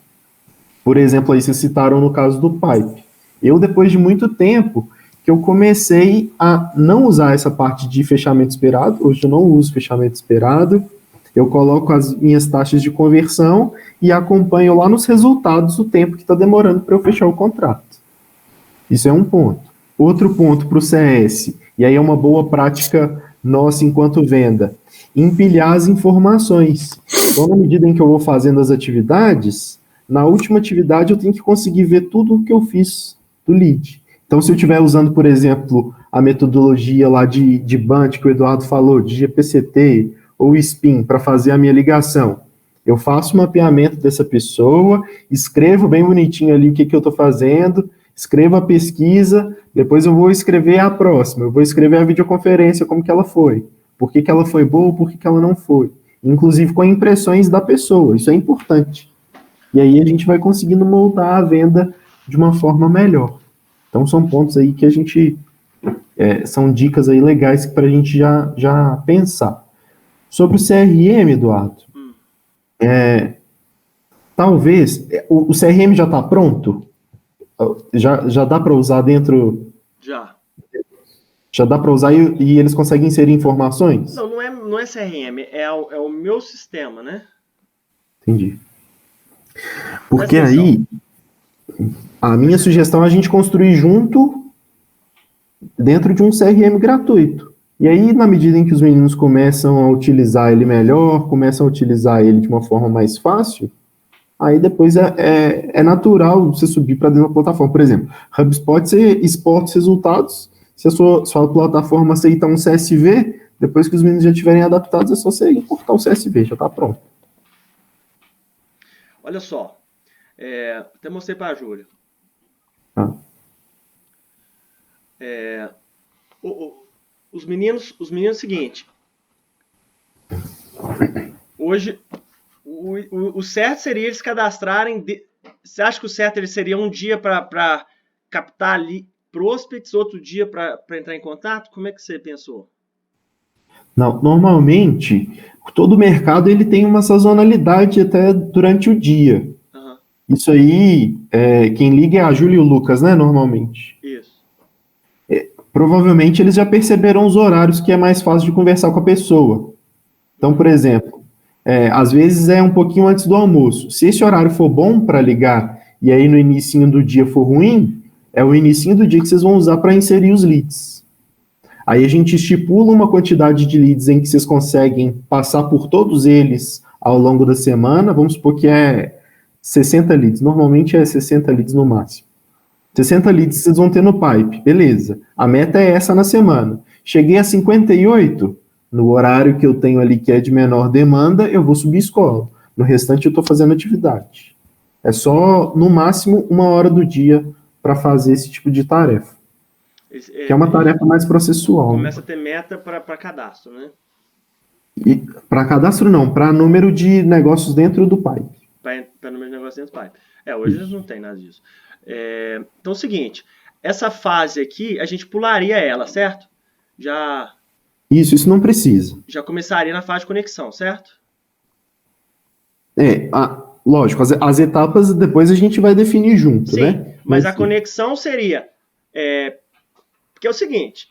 Por exemplo, aí vocês citaram no caso do Pipe. Eu, depois de muito tempo, que eu comecei a não usar essa parte de fechamento esperado. Hoje eu não uso fechamento esperado. Eu coloco as minhas taxas de conversão e acompanho lá nos resultados o tempo que está demorando para eu fechar o contrato. Isso é um ponto. Outro ponto para o CS, e aí é uma boa prática nossa enquanto venda, empilhar as informações. Então, na medida em que eu vou fazendo as atividades, na última atividade eu tenho que conseguir ver tudo o que eu fiz do lead. Então, se eu estiver usando, por exemplo, a metodologia lá de BANT que o Eduardo falou, de GPCT ou SPIN, para fazer a minha ligação, eu faço o mapeamento dessa pessoa, escrevo bem bonitinho ali o que eu estou fazendo, escrevo a pesquisa, depois eu vou escrever a próxima, eu vou escrever a videoconferência, como que ela foi, por que ela foi boa, por que ela não foi, inclusive com impressões da pessoa, isso é importante. E aí a gente vai conseguindo moldar a venda de uma forma melhor. Então são pontos aí que a gente, são dicas aí legais para a gente já pensar. Sobre o CRM, Eduardo, talvez, o CRM já está pronto? Já dá para usar dentro? Já dá para usar e eles conseguem inserir informações? Não é CRM, é o meu sistema, né? Entendi. Porque aí, a minha sugestão é a gente construir junto dentro de um CRM gratuito. E aí, na medida em que os meninos começam a utilizar ele melhor, começam a utilizar ele de uma forma mais fácil, aí depois é natural você subir para dentro da plataforma. Por exemplo, HubSpot, você exporta os resultados, se a sua plataforma aceitar um CSV, depois que os meninos já estiverem adaptados, é só você importar o CSV, já está pronto. Olha só, até mostrei para a Júlia. Os meninos é o seguinte, hoje o certo seria eles cadastrarem, você acha que o certo seria um dia para captar ali prospects, outro dia para entrar em contato? Como é que você pensou? Não, normalmente, todo mercado ele tem uma sazonalidade até durante o dia. Uhum. Isso aí, quem liga é a Júlia e o Lucas, né, normalmente. Isso. Provavelmente eles já perceberam os horários que é mais fácil de conversar com a pessoa. Então, por exemplo, às vezes é um pouquinho antes do almoço. Se esse horário for bom para ligar e aí no inicinho do dia for ruim, é o inicinho do dia que vocês vão usar para inserir os leads. Aí a gente estipula uma quantidade de leads em que vocês conseguem passar por todos eles ao longo da semana. Vamos supor que é 60 leads. Normalmente é 60 leads no máximo. 60 leads vocês vão ter no pipe. Beleza. A meta é essa na semana. Cheguei a 58, no horário que eu tenho ali que é de menor demanda, eu vou subir escola. No restante eu estou fazendo atividade. É só, no máximo, 1 hora do dia para fazer esse tipo de tarefa. Que é uma tarefa mais processual. Começa a ter meta para cadastro, né? Para cadastro não, para número de negócios dentro do pipe. Para número de negócios dentro do pipe. Hoje eles não tem nada disso. Então é o seguinte, essa fase aqui, a gente pularia ela, certo? Isso não precisa. Já começaria na fase de conexão, certo? Lógico, as etapas depois a gente vai definir junto, sim, né? Mas a conexão seria... porque é o seguinte,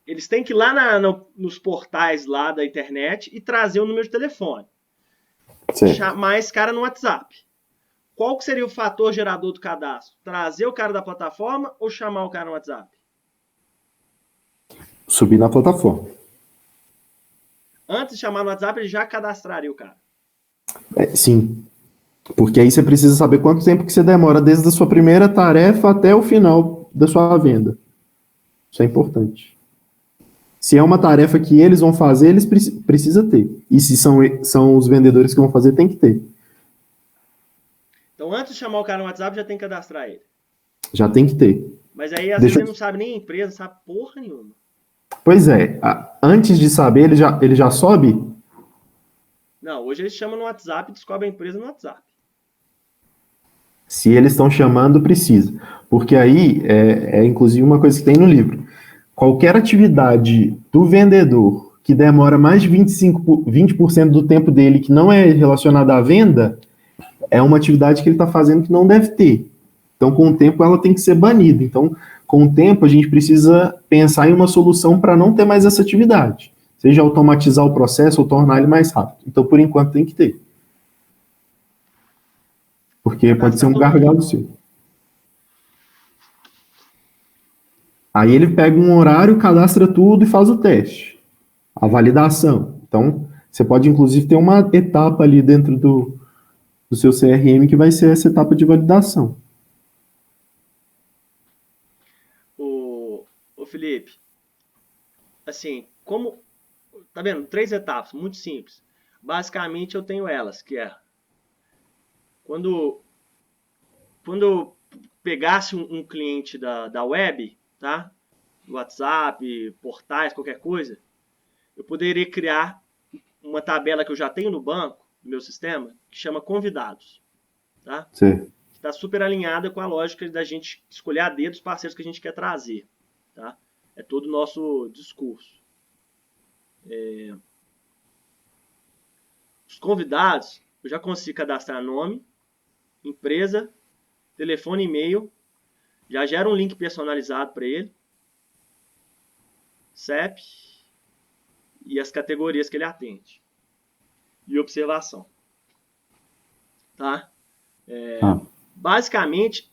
eles têm que ir lá nos portais lá da internet e trazer o número de telefone. Certo. Chamar esse cara no WhatsApp. Qual que seria o fator gerador do cadastro? Trazer o cara da plataforma ou chamar o cara no WhatsApp? Subir na plataforma. Antes de chamar no WhatsApp, ele já cadastraria o cara. Sim. Porque aí você precisa saber quanto tempo que você demora desde a sua primeira tarefa até o final da sua venda. Isso é importante. Se é uma tarefa que eles vão fazer, eles precisam ter. E se são os vendedores que vão fazer, tem que ter. Então, antes de chamar o cara no WhatsApp, já tem que cadastrar ele. Já tem que ter. Mas aí, às vezes, ele não sabe nem a empresa, não sabe porra nenhuma. Pois é. Antes de saber, ele já sobe? Não, hoje eles chamam no WhatsApp e descobrem a empresa no WhatsApp. Se eles estão chamando, precisa. Porque aí, inclusive uma coisa que tem no livro. Qualquer atividade do vendedor que demora mais de 20% do tempo dele que não é relacionada à venda, é uma atividade que ele está fazendo que não deve ter. Então, com o tempo, ela tem que ser banida. Então, com o tempo, a gente precisa pensar em uma solução para não ter mais essa atividade. Seja automatizar o processo ou tornar ele mais rápido. Então, por enquanto, tem que ter. Porque pode ser um gargalo seu. Aí ele pega um horário, cadastra tudo e faz o teste. A validação. Então, você pode, inclusive, ter uma etapa ali dentro do seu CRM que vai ser essa etapa de validação. Ô Felipe, assim, como... Tá vendo? 3 etapas, muito simples. Basicamente, eu tenho elas, que é... Quando eu pegasse um cliente da web, tá? WhatsApp, portais, qualquer coisa, eu poderia criar uma tabela que eu já tenho no banco, no meu sistema, que chama convidados, tá? Certo. Está super alinhada com a lógica da gente escolher a dedo os parceiros que a gente quer trazer, tá? É todo o nosso discurso. Os convidados, eu já consigo cadastrar nome, empresa, telefone, e-mail, já gera um link personalizado para ele, CEP e as categorias que ele atende. E observação. Tá? Basicamente,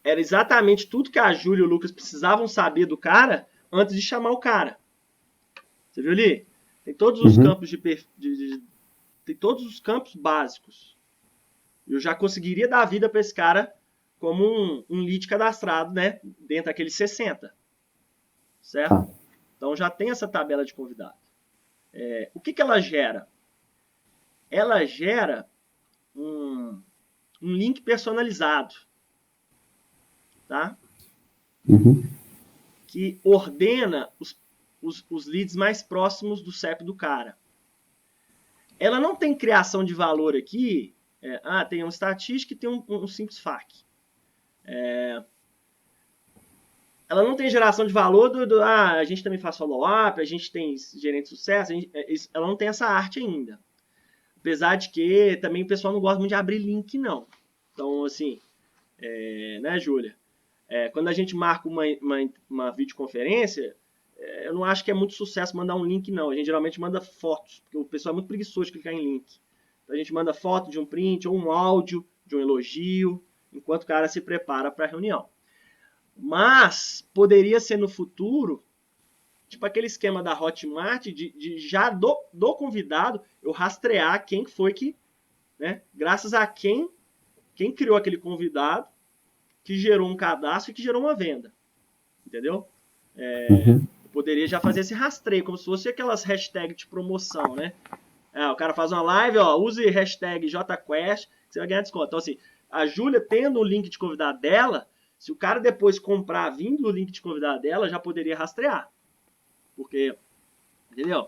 era exatamente tudo que a Júlia e o Lucas precisavam saber do cara antes de chamar o cara. Você viu ali? Tem todos os campos tem todos os campos básicos. Eu já conseguiria dar vida para esse cara como um lead cadastrado, né? Dentro daqueles 60. Certo? Então já tem essa tabela de convidado. O que ela gera? Ela gera um link personalizado. Tá? Que ordena os leads mais próximos do CEP do cara. Ela não tem criação de valor aqui. Tem uma estatística e tem um simples FAQ. Ela não tem geração de valor a gente também faz follow-up, a gente tem gerente de sucesso, ela não tem essa arte ainda. Apesar de que também o pessoal não gosta muito de abrir link, não. Então, assim, né, Júlia? Quando a gente marca uma videoconferência, eu não acho que é muito sucesso mandar um link, não. A gente geralmente manda fotos, porque o pessoal é muito preguiçoso de clicar em link. Então, a gente manda foto de um print ou um áudio de um elogio, enquanto o cara se prepara para a reunião. Mas poderia ser no futuro, tipo aquele esquema da Hotmart, de já do convidado eu rastrear quem foi que, né, graças a quem criou aquele convidado, que gerou um cadastro e que gerou uma venda. Entendeu? Eu poderia já fazer esse rastreio, como se fosse aquelas hashtags de promoção, né? O cara faz uma live, use hashtag JQuest, que você vai ganhar desconto. Então, assim, a Júlia tendo o link de convidado dela, se o cara depois comprar vindo o link de convidado dela, já poderia rastrear. Porque, entendeu?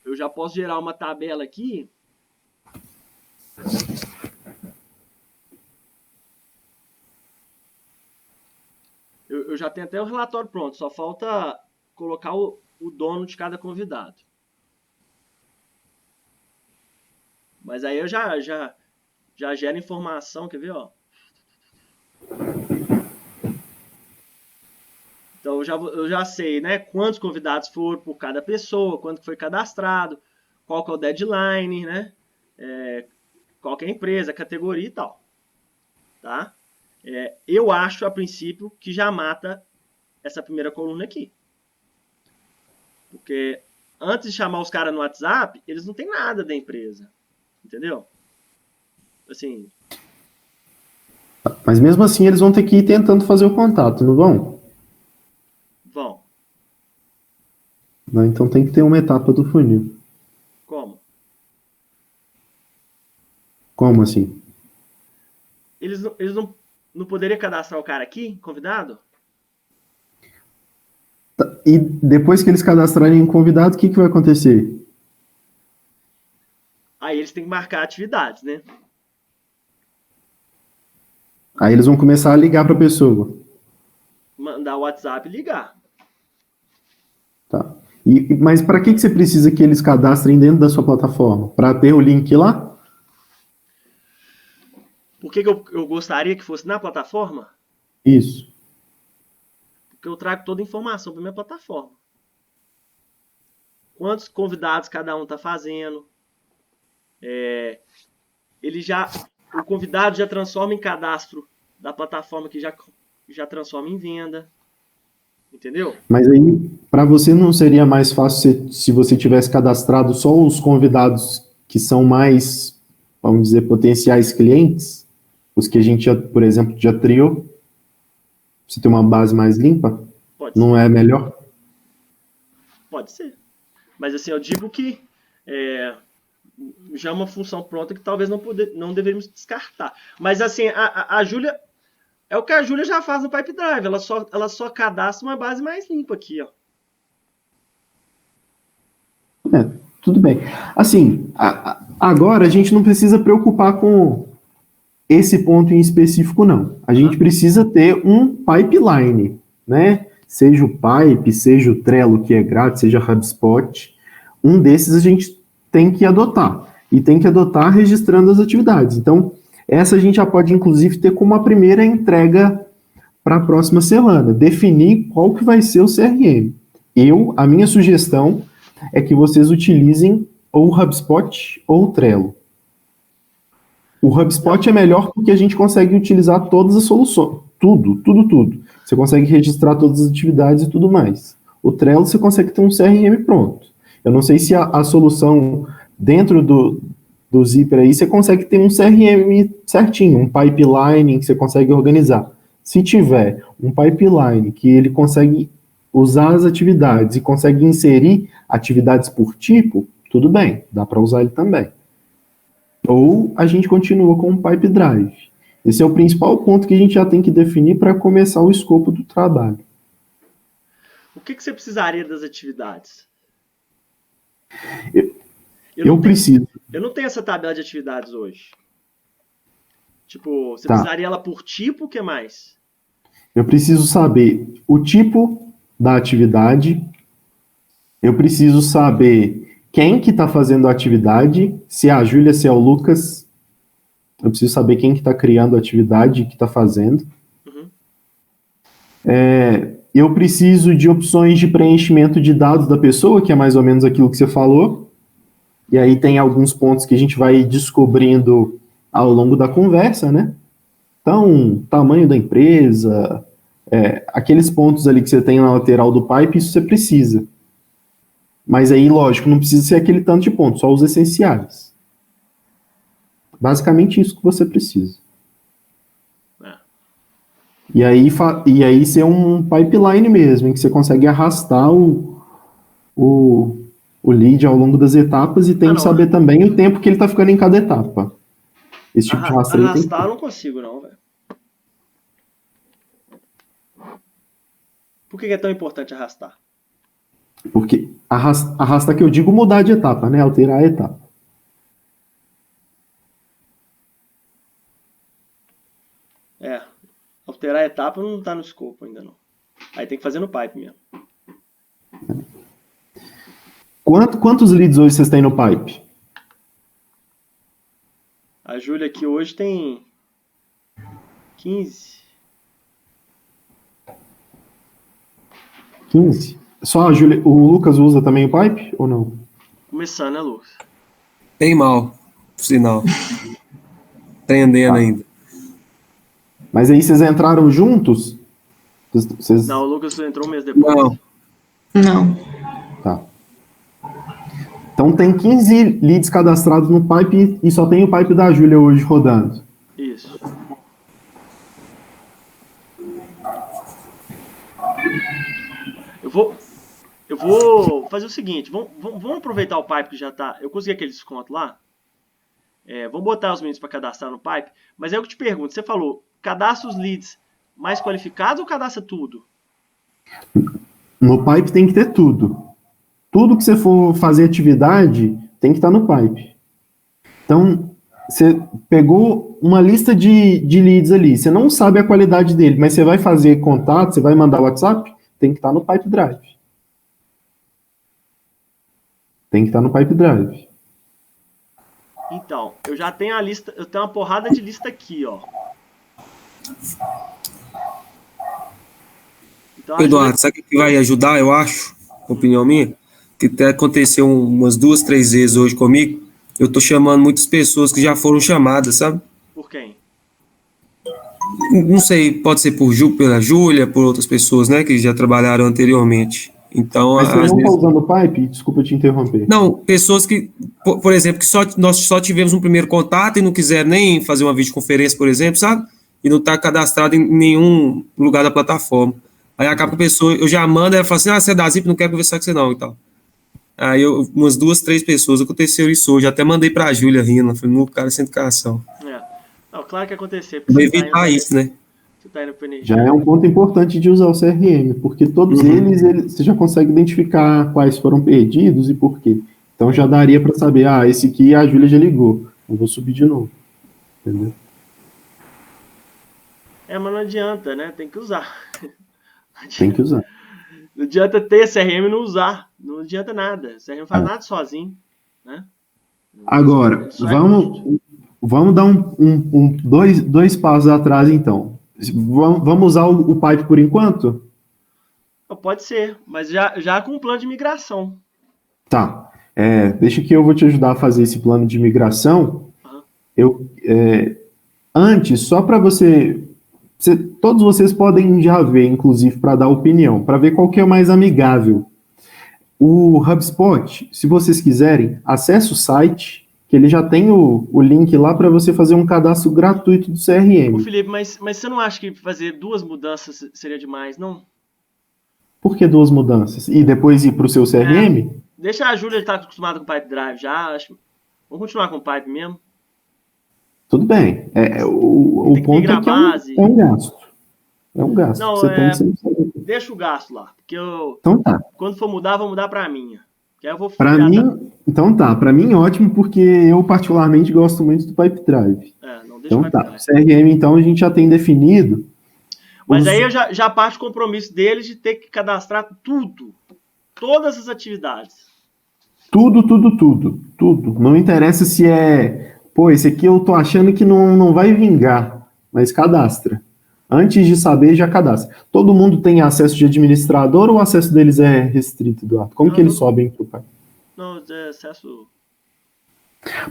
Eu já posso gerar uma tabela aqui. Eu já tenho até o relatório pronto, só falta colocar o dono de cada convidado. Mas aí eu já gero informação, quer ver, ó? Então eu já sei, né, quantos convidados foram por cada pessoa, quanto foi cadastrado, qual que é o deadline, né? Qual que é a empresa, a categoria e tal. Tá? Eu acho, a princípio, que já mata essa primeira coluna aqui. Porque antes de chamar os caras no WhatsApp, eles não têm nada da empresa. Entendeu? Assim... Mas mesmo assim, eles vão ter que ir tentando fazer o contato, não vão? Vão. Não, então tem que ter uma etapa do funil. Como? Como assim? Eles não poderiam cadastrar o cara aqui, convidado? E depois que eles cadastrarem um convidado, o que vai acontecer? Aí eles têm que marcar atividades, né? Aí eles vão começar a ligar para a pessoa. Mandar o WhatsApp e ligar. Tá. Mas para que você precisa que eles cadastrem dentro da sua plataforma? Para ter o link lá? Por que eu gostaria que fosse na plataforma? Isso. Porque eu trago toda a informação para minha plataforma. Quantos convidados cada um está fazendo. O convidado já transforma em cadastro da plataforma que já transforma em venda. Entendeu? Mas aí, para você não seria mais fácil se você tivesse cadastrado só os convidados que são mais, vamos dizer, potenciais clientes? Os que a gente, por exemplo, já triou? Você tem uma base mais limpa? Pode Não ser. é melhor? Pode ser. Mas assim, eu digo que já é uma função pronta que talvez não deveríamos descartar. Mas assim, a Júlia... É o que a Júlia já faz no Pipe Drive. Ela só cadastra uma base mais limpa aqui, ó. Tudo bem. Assim, agora a gente não precisa preocupar com esse ponto em específico, não. A gente precisa ter um pipeline, né? Seja o Pipe, seja o Trello, que é grátis, seja a HubSpot. Um desses a gente tem que adotar. E tem que adotar registrando as atividades. Então, essa a gente já pode, inclusive, ter como a primeira entrega para a próxima semana. Definir qual que vai ser o CRM. A minha sugestão é que vocês utilizem ou o HubSpot ou o Trello. O HubSpot é melhor porque a gente consegue utilizar todas as soluções. Tudo. Você consegue registrar todas as atividades e tudo mais. O Trello você consegue ter um CRM pronto. Eu não sei se a solução dentro do Zipper aí, você consegue ter um CRM certinho, um pipeline que você consegue organizar. Se tiver um pipeline que ele consegue usar as atividades e consegue inserir atividades por tipo, tudo bem, dá para usar ele também. Ou a gente continua com o Pipe Drive. Esse é o principal ponto que a gente já tem que definir para começar o escopo do trabalho. O que você precisaria das atividades? Eu preciso. Eu não tenho essa tabela de atividades hoje. Tipo, você Tá. precisaria ela por tipo, o que mais? Eu preciso saber o tipo da atividade. Eu preciso saber quem que está fazendo a atividade, se é a Júlia, se é o Lucas. Eu preciso saber quem que está criando a atividade e que está fazendo. Uhum. Eu preciso de opções de preenchimento de dados da pessoa, que é mais ou menos aquilo que você falou. E aí tem alguns pontos que a gente vai descobrindo ao longo da conversa, né? Então, tamanho da empresa, aqueles pontos ali que você tem na lateral do pipe, isso você precisa. Mas aí, lógico, não precisa ser aquele tanto de pontos, só os essenciais. Basicamente isso que você precisa. É. E aí ser um pipeline mesmo, em que você consegue arrastar o lead ao longo das etapas e tem que saber também o tempo que ele está ficando em cada etapa. Esse tipo de rastreio arrastar eu não consigo, não, velho. Por que é tão importante arrastar? Porque arrastar que eu digo mudar de etapa, né? Alterar a etapa. Alterar a etapa não está no escopo ainda, não. Aí tem que fazer no pipe mesmo. Quantos leads hoje vocês têm no pipe? A Júlia aqui hoje tem 15. 15? Só a Júlia. O Lucas usa também o pipe ou não? Começando, né, Lucas? Bem mal, por sinal. Aprendendo ainda. Mas aí vocês entraram juntos? Não, o Lucas entrou um mês depois. Não. Tá. Então tem 15 leads cadastrados no pipe e só tem o pipe da Júlia hoje rodando. Isso. Eu vou fazer o seguinte, vamos aproveitar o pipe que já tá... Eu consegui aquele desconto lá. Vamos botar os meninos para cadastrar no pipe. Mas aí eu te pergunto, você falou, cadastra os leads mais qualificados ou cadastra tudo? No pipe tem que ter tudo. Tudo que você for fazer atividade tem que estar no pipe. Então, você pegou uma lista de leads ali, você não sabe a qualidade dele, mas você vai fazer contato, você vai mandar WhatsApp, tem que estar no Pipe Drive. Tem que estar no Pipe Drive. Então, eu já tenho a lista, eu tenho uma porrada de lista aqui, ó. Então, Eduardo, sabe o que vai ajudar, eu acho, opinião minha? Que até aconteceu umas 2, 3 vezes hoje comigo. Eu tô chamando muitas pessoas que já foram chamadas, sabe? Por quem? Não sei, pode ser pela Júlia, por outras pessoas, né, que já trabalharam anteriormente. Então, Mas você às não está vezes... usando o pipe? Desculpa te interromper. Não, pessoas que, por exemplo, que nós só tivemos um primeiro contato e não quiseram nem fazer uma videoconferência, por exemplo, sabe? E não está cadastrado em nenhum lugar da plataforma. Aí acaba a pessoa, eu já mando, ela fala assim, você é da Zip, não quero conversar com você não, e tal. Aí umas 2, 3 pessoas aconteceu isso hoje, até mandei pra Júlia rindo, falei, no cara sem educação. Não, claro que aconteceu. Vou evitar isso, né? Você tá indo pro NG. Já é um ponto importante de usar o CRM, porque todos eles você já consegue identificar quais foram perdidos e por quê. Então já daria para saber, esse aqui a Júlia já ligou, eu vou subir de novo. Entendeu? Mas não adianta, né? Tem que usar. Tem que usar. Não adianta ter CRM e não usar. Não adianta nada. CRM não faz nada sozinho, né? Agora, vamos dar dois passos atrás, então. Vamos usar o pipe por enquanto? Pode ser, mas já com um plano de migração. Tá. Deixa que eu vou te ajudar a fazer esse plano de migração. Antes, só para todos vocês podem já ver, inclusive, para dar opinião, para ver qual que é o mais amigável. O HubSpot, se vocês quiserem, acesse o site, que ele já tem o link lá para você fazer um cadastro gratuito do CRM. Ô, Felipe, mas você não acha que fazer 2 mudanças seria demais, não? Por que 2 mudanças? E depois ir para o seu CRM? Deixa a Júlia estar acostumada com o Pipe Drive já. Vamos continuar com o Pipe mesmo? Tudo bem. O ponto é que é um gasto. É um gasto. Não, você tem que saber. Deixa o gasto lá. Porque Então tá. Quando for mudar, vou mudar para a minha. Que aí eu vou para mim, então tá. Para mim, ótimo, porque eu particularmente gosto muito do Pipe Drive. Não deixa então tá. CRM, então, a gente já tem definido. Mas aí eu já parto o compromisso deles de ter que cadastrar tudo. Todas as atividades. Tudo. Não interessa se esse aqui eu tô achando que não vai vingar, mas cadastra. Antes de saber, já cadastra. Todo mundo tem acesso de administrador ou o acesso deles é restrito, Eduardo? Como que eles sobem pro pai? Não, é acesso...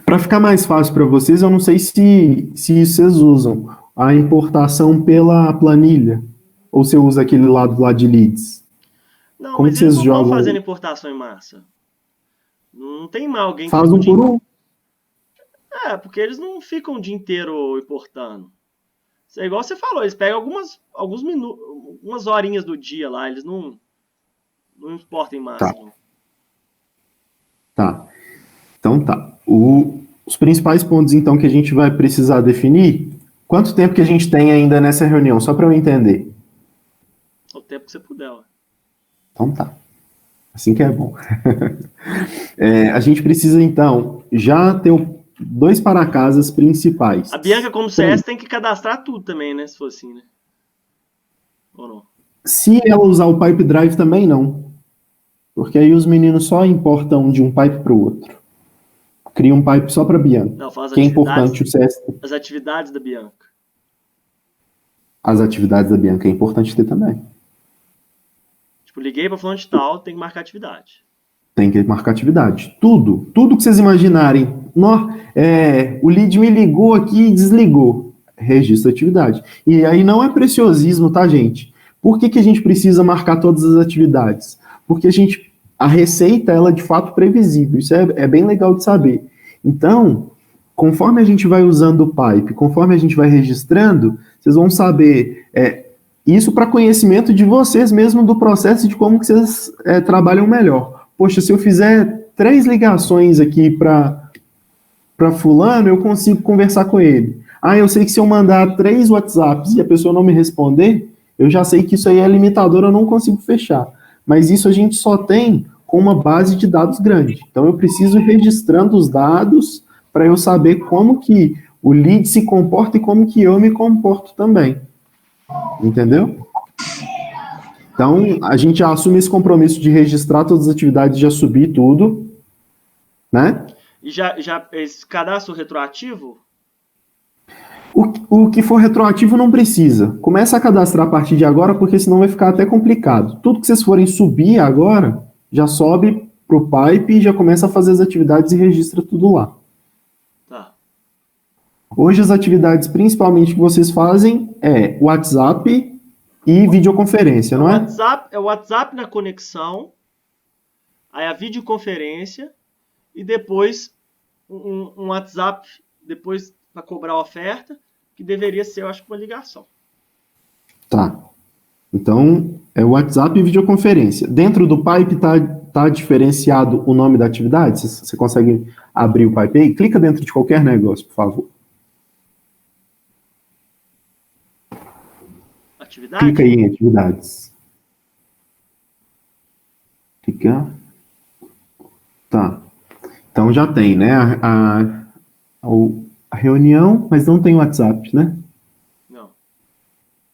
Para ficar mais fácil para vocês, eu não sei se vocês usam a importação pela planilha, ou você usa aquele lado lá de leads. Não, como mas vocês eles não jogam? Estão fazendo importação em massa. Não tem mal alguém... Faz um por um? Porque eles não ficam o dia inteiro importando. É igual você falou, eles pegam alguns minutos, algumas horinhas do dia lá, eles não importam em massa. Tá. Tá. Então tá. Os principais pontos, então, que a gente vai precisar definir, quanto tempo que a gente tem ainda nessa reunião, só para eu entender. O tempo que você puder, ó. Então tá. Assim que é bom. A gente precisa, então, já ter 2 para-casas principais. A Bianca, como CS, tem que cadastrar tudo também, né? Se for assim, né? Ou não? Se ela usar o Pipe Drive também, não. Porque aí os meninos só importam de um pipe para o outro. Cria um pipe só para Bianca. Não, faz que é importante o CS. As atividades da Bianca. As atividades da Bianca é importante ter também. Tipo, liguei para fulano de tal, tem que marcar atividade. Tem que marcar atividade. Tudo que vocês imaginarem. O lead me ligou aqui e desligou. Registra a atividade. E aí não é preciosismo, tá, gente? Por que a gente precisa marcar todas as atividades? Porque a receita, ela é de fato previsível. Isso é bem legal de saber. Então, conforme a gente vai usando o pipe, conforme a gente vai registrando, vocês vão saber isso para conhecimento de vocês mesmo do processo de como que vocês trabalham melhor. Poxa, se eu fizer 3 ligações aqui para fulano, eu consigo conversar com ele. Eu sei que se eu mandar 3 WhatsApps e a pessoa não me responder, eu já sei que isso aí é limitador, eu não consigo fechar. Mas isso a gente só tem com uma base de dados grande. Então eu preciso ir registrando os dados para eu saber como que o lead se comporta e como que eu me comporto também. Entendeu? Então, a gente já assume esse compromisso de registrar todas as atividades, já subir tudo, né? E já esse cadastro retroativo? O que for retroativo não precisa. Começa a cadastrar a partir de agora, porque senão vai ficar até complicado. Tudo que vocês forem subir agora, já sobe pro Pipe e já começa a fazer as atividades e registra tudo lá. Tá. Hoje as atividades principalmente que vocês fazem é WhatsApp e videoconferência, não é? É o WhatsApp na conexão, aí a videoconferência e depois um WhatsApp depois para cobrar a oferta, que deveria ser, eu acho, uma ligação. Tá. Então, é WhatsApp e videoconferência. Dentro do Pipe tá diferenciado o nome da atividade? Você consegue abrir o Pipe aí? Clica dentro de qualquer negócio, por favor. Atividade? Clica aí em atividades. Clica. Tá. Então já tem, né? A reunião, mas não tem WhatsApp, né? Não.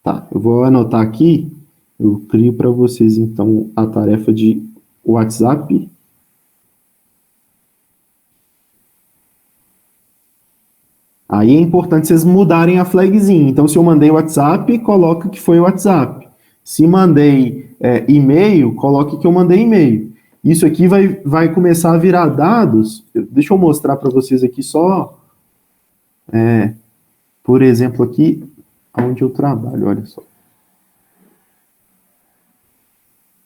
Tá, eu vou anotar aqui. Eu crio para vocês, então, a tarefa de WhatsApp. Aí é importante vocês mudarem a flagzinha. Então, se eu mandei WhatsApp, coloca que foi WhatsApp. Se mandei e-mail, coloque que eu mandei e-mail. Isso aqui vai começar a virar dados. Deixa eu mostrar para vocês aqui só, por exemplo, aqui, onde eu trabalho, olha só.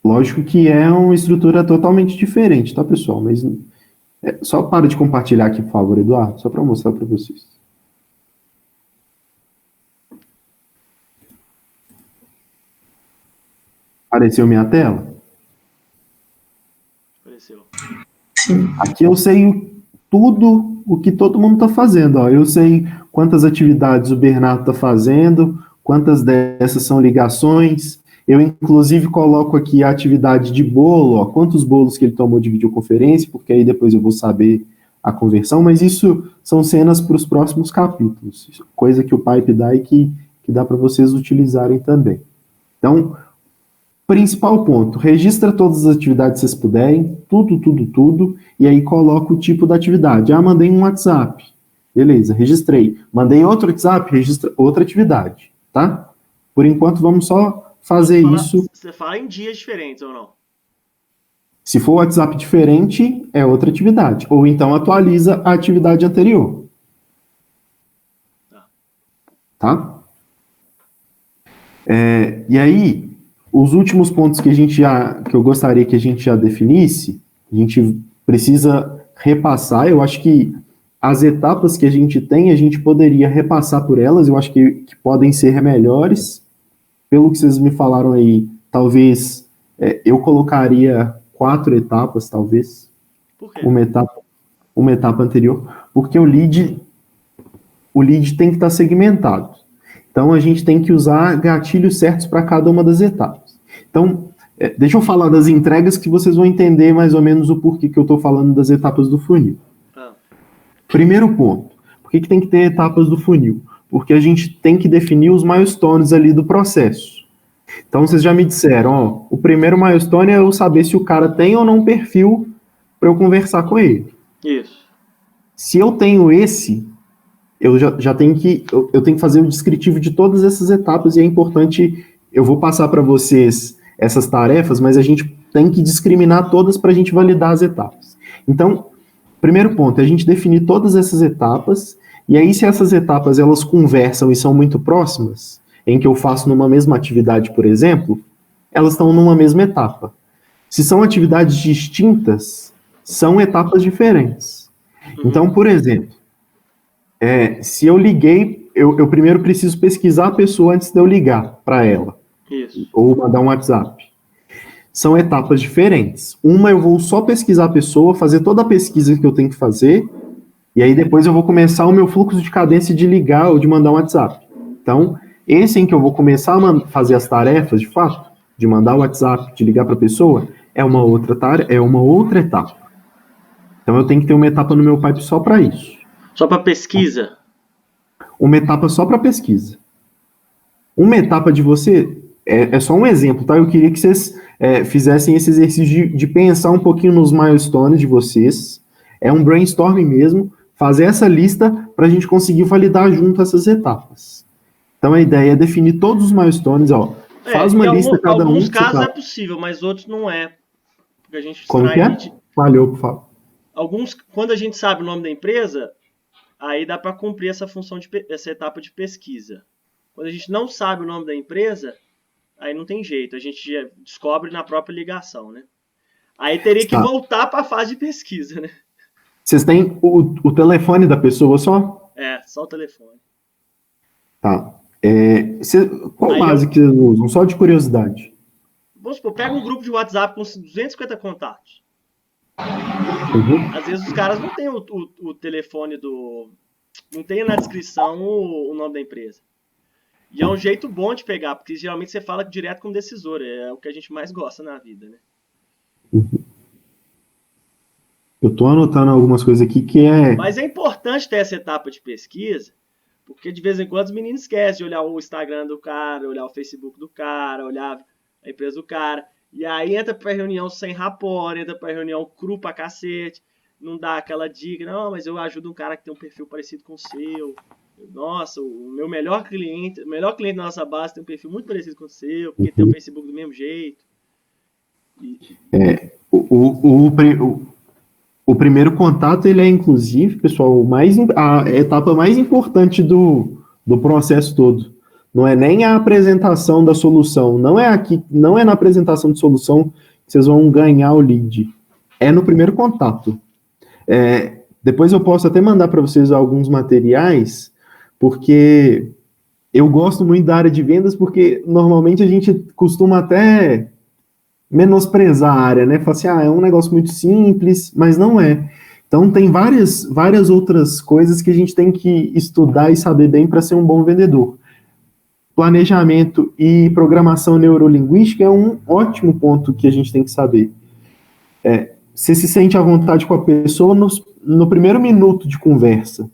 Lógico que é uma estrutura totalmente diferente, tá, pessoal? Mas só para de compartilhar aqui, por favor, Eduardo, só para mostrar para vocês. Apareceu minha tela? Apareceu. Aqui eu sei tudo o que todo mundo está fazendo. Ó. Eu sei quantas atividades o Bernardo está fazendo, quantas dessas são ligações. Eu, inclusive, coloco aqui a atividade de bolo, ó, quantos bolos que ele tomou de videoconferência, porque aí depois eu vou saber a conversão, mas isso são cenas para os próximos capítulos, coisa que o Pipe dá e que dá para vocês utilizarem também. Então, principal ponto, registra todas as atividades que vocês puderem, tudo, e aí coloca o tipo da atividade. Ah, mandei um WhatsApp. Beleza, registrei. Mandei outro WhatsApp, registra outra atividade, tá? Por enquanto, vamos só fazer isso. Você fala em dias diferentes ou não? Se for WhatsApp diferente, é outra atividade. Ou então atualiza a atividade anterior. Tá? E aí, os últimos pontos que eu gostaria que a gente já definisse, a gente precisa repassar. Eu acho que as etapas que a gente tem, a gente poderia repassar por elas. Eu acho que podem ser melhores. Pelo que vocês me falaram aí, talvez eu colocaria 4 etapas, talvez. Por quê? Uma etapa anterior. Porque o lead tem que estar segmentado. Então, a gente tem que usar gatilhos certos para cada uma das etapas. Então, deixa eu falar das entregas que vocês vão entender mais ou menos o porquê que eu estou falando das etapas do funil. Primeiro ponto. Por que tem que ter etapas do funil? Porque a gente tem que definir os milestones ali do processo. Então, vocês já me disseram, ó, o primeiro milestone é eu saber se o cara tem ou não um perfil para eu conversar com ele. Isso. Se eu tenho esse, eu já tenho que fazer o descritivo de todas essas etapas, e é importante, eu vou passar para vocês essas tarefas, mas a gente tem que discriminar todas para a gente validar as etapas. Então, primeiro ponto, é a gente definir todas essas etapas, e aí se essas etapas elas conversam e são muito próximas, em que eu faço numa mesma atividade, por exemplo, elas estão numa mesma etapa. Se são atividades distintas, são etapas diferentes. Então, por exemplo, se eu liguei, eu primeiro preciso pesquisar a pessoa antes de eu ligar para ela. Isso. Ou mandar um WhatsApp. São etapas diferentes. Uma eu vou só pesquisar a pessoa, fazer toda a pesquisa que eu tenho que fazer, e aí depois eu vou começar o meu fluxo de cadência de ligar ou de mandar um WhatsApp. Então, esse em que eu vou começar a fazer as tarefas, de fato, de mandar o WhatsApp, de ligar para a pessoa, é uma outra tarefa, é uma outra etapa. Então eu tenho que ter uma etapa no meu Pipe só para isso. Só para pesquisa? Uma etapa só para pesquisa. Uma etapa de você, é só um exemplo, tá? Eu queria que vocês fizessem esse exercício de pensar um pouquinho nos milestones de vocês. É um brainstorming mesmo, fazer essa lista para a gente conseguir validar junto essas etapas. Então a ideia é definir todos os milestones, ó. Faz uma lista cada um. Alguns casos é possível, mas outros não é. Porque a gente Como que é? Falhou, por favor. Quando a gente sabe o nome da empresa, aí dá para cumprir essa função essa etapa de pesquisa. Quando a gente não sabe o nome da empresa, aí não tem jeito, a gente descobre na própria ligação, né? Aí teria que voltar para a fase de pesquisa, né? Vocês têm o telefone da pessoa só? Só o telefone. Tá. Qual base que vocês usam? Só de curiosidade. Vamos supor, pega um grupo de WhatsApp com 250 contatos. Uhum. Às vezes os caras não têm o telefone não tem na descrição o nome da empresa. E é um jeito bom de pegar, porque geralmente você fala direto com o decisor. É o que a gente mais gosta na vida, né? Uhum. Eu tô anotando algumas coisas aqui que Mas é importante ter essa etapa de pesquisa, porque de vez em quando os meninos esquecem de olhar o Instagram do cara, olhar o Facebook do cara, olhar a empresa do cara. E aí entra pra reunião sem rapport, entra pra reunião cru pra cacete, não dá aquela dica, não, mas eu ajudo um cara que tem um perfil parecido com o seu. Nossa, o meu melhor cliente da nossa base tem um perfil muito parecido com o seu, porque tem o Facebook do mesmo jeito. O primeiro contato, ele é, inclusive, pessoal, a etapa mais importante do processo todo. Não é nem a apresentação da solução, não é na apresentação de solução que vocês vão ganhar o lead. É no primeiro contato. Depois eu posso até mandar para vocês alguns materiais, porque eu gosto muito da área de vendas, porque normalmente a gente costuma até menosprezar a área, né? Falar assim, é um negócio muito simples, mas não é. Então tem várias outras coisas que a gente tem que estudar e saber bem para ser um bom vendedor. Planejamento e programação neurolinguística é um ótimo ponto que a gente tem que saber. Você se sente à vontade com a pessoa no primeiro minuto de conversa.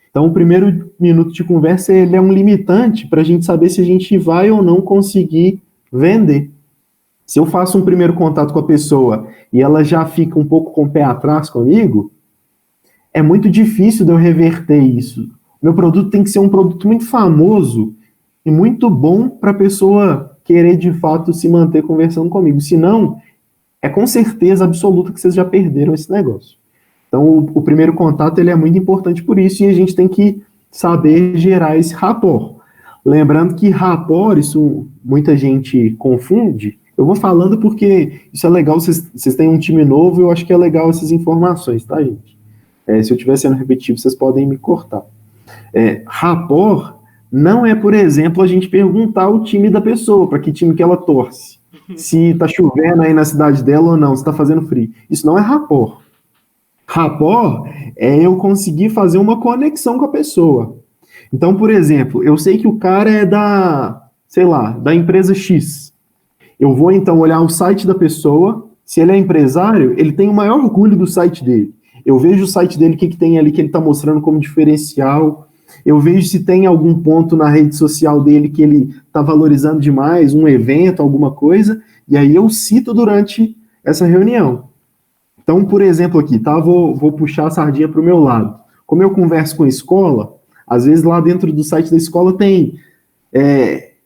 Então, o primeiro minuto de conversa ele é um limitante para a gente saber se a gente vai ou não conseguir vender. Se eu faço um primeiro contato com a pessoa e ela já fica um pouco com o pé atrás comigo, é muito difícil de eu reverter isso. Meu produto tem que ser um produto muito famoso e muito bom para a pessoa querer, de fato, se manter conversando comigo. Senão, é com certeza absoluta que vocês já perderam esse negócio. Então, o primeiro contato ele é muito importante por isso e a gente tem que saber gerar esse rapport. Lembrando que rapport, isso muita gente confunde. Eu vou falando porque isso é legal, vocês têm um time novo, eu acho que é legal essas informações, tá, gente? Se eu estiver sendo repetitivo, vocês podem me cortar. Rapport não é, por exemplo, a gente perguntar o time da pessoa, para que time que ela torce. Se tá chovendo aí na cidade dela ou não, se tá fazendo frio. Isso não é rapport. Rapport é eu conseguir fazer uma conexão com a pessoa. Então, por exemplo, eu sei que o cara é da empresa X. Eu vou, então, olhar o site da pessoa. Se ele é empresário, ele tem o maior orgulho do site dele. Eu vejo o site dele, o que tem ali que ele está mostrando como diferencial. Eu vejo se tem algum ponto na rede social dele que ele está valorizando demais, um evento, alguma coisa, e aí eu cito durante essa reunião. Então, por exemplo, aqui, tá? Vou puxar a sardinha para o meu lado. Como eu converso com a escola, às vezes lá dentro do site da escola tem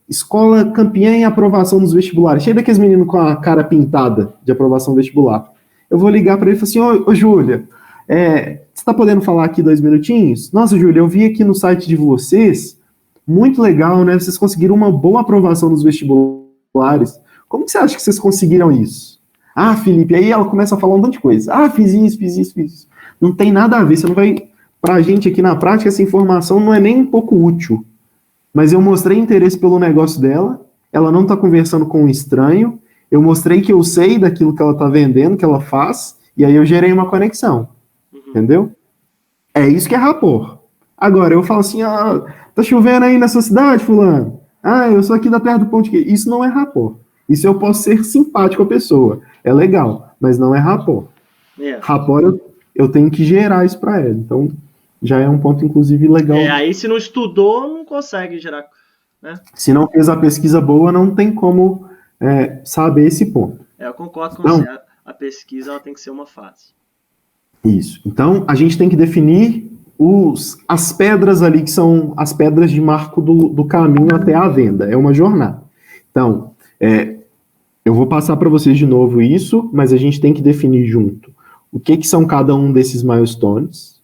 escola campeã em aprovação dos vestibulares. Cheio daqueles meninos com a cara pintada de aprovação vestibular. Eu vou ligar para ele e falar assim, ô Júlia, você está podendo falar aqui 2 minutinhos? Nossa, Júlia, eu vi aqui no site de vocês, muito legal, né? Vocês conseguiram uma boa aprovação nos vestibulares. Como que você acha que vocês conseguiram isso? Ah, Felipe, aí ela começa a falar um monte de coisa. Ah, fiz isso. Não tem nada a ver, você não vai... Pra gente aqui na prática, essa informação não é nem um pouco útil. Mas eu mostrei interesse pelo negócio dela, ela não está conversando com um estranho, eu mostrei que eu sei daquilo que ela está vendendo, que ela faz, e aí eu gerei uma conexão. Entendeu? É isso que é rapport. Agora, eu falo assim, tá chovendo aí na sua cidade, fulano? Eu sou aqui da terra do pão de queijo. Isso não é rapport. Isso eu posso ser simpático à pessoa. É legal, mas não é rapport. Rapport, eu tenho que gerar isso para ela. Então, já é um ponto, inclusive, legal. Aí se não estudou, não consegue gerar, né? Se não fez a pesquisa boa, não tem como saber esse ponto. Eu concordo com você. A pesquisa ela tem que ser uma fase. Isso. Então, a gente tem que definir as pedras ali, que são as pedras de marco do caminho até a venda. É uma jornada. Então, eu vou passar para vocês de novo isso, mas a gente tem que definir junto o que são cada um desses milestones,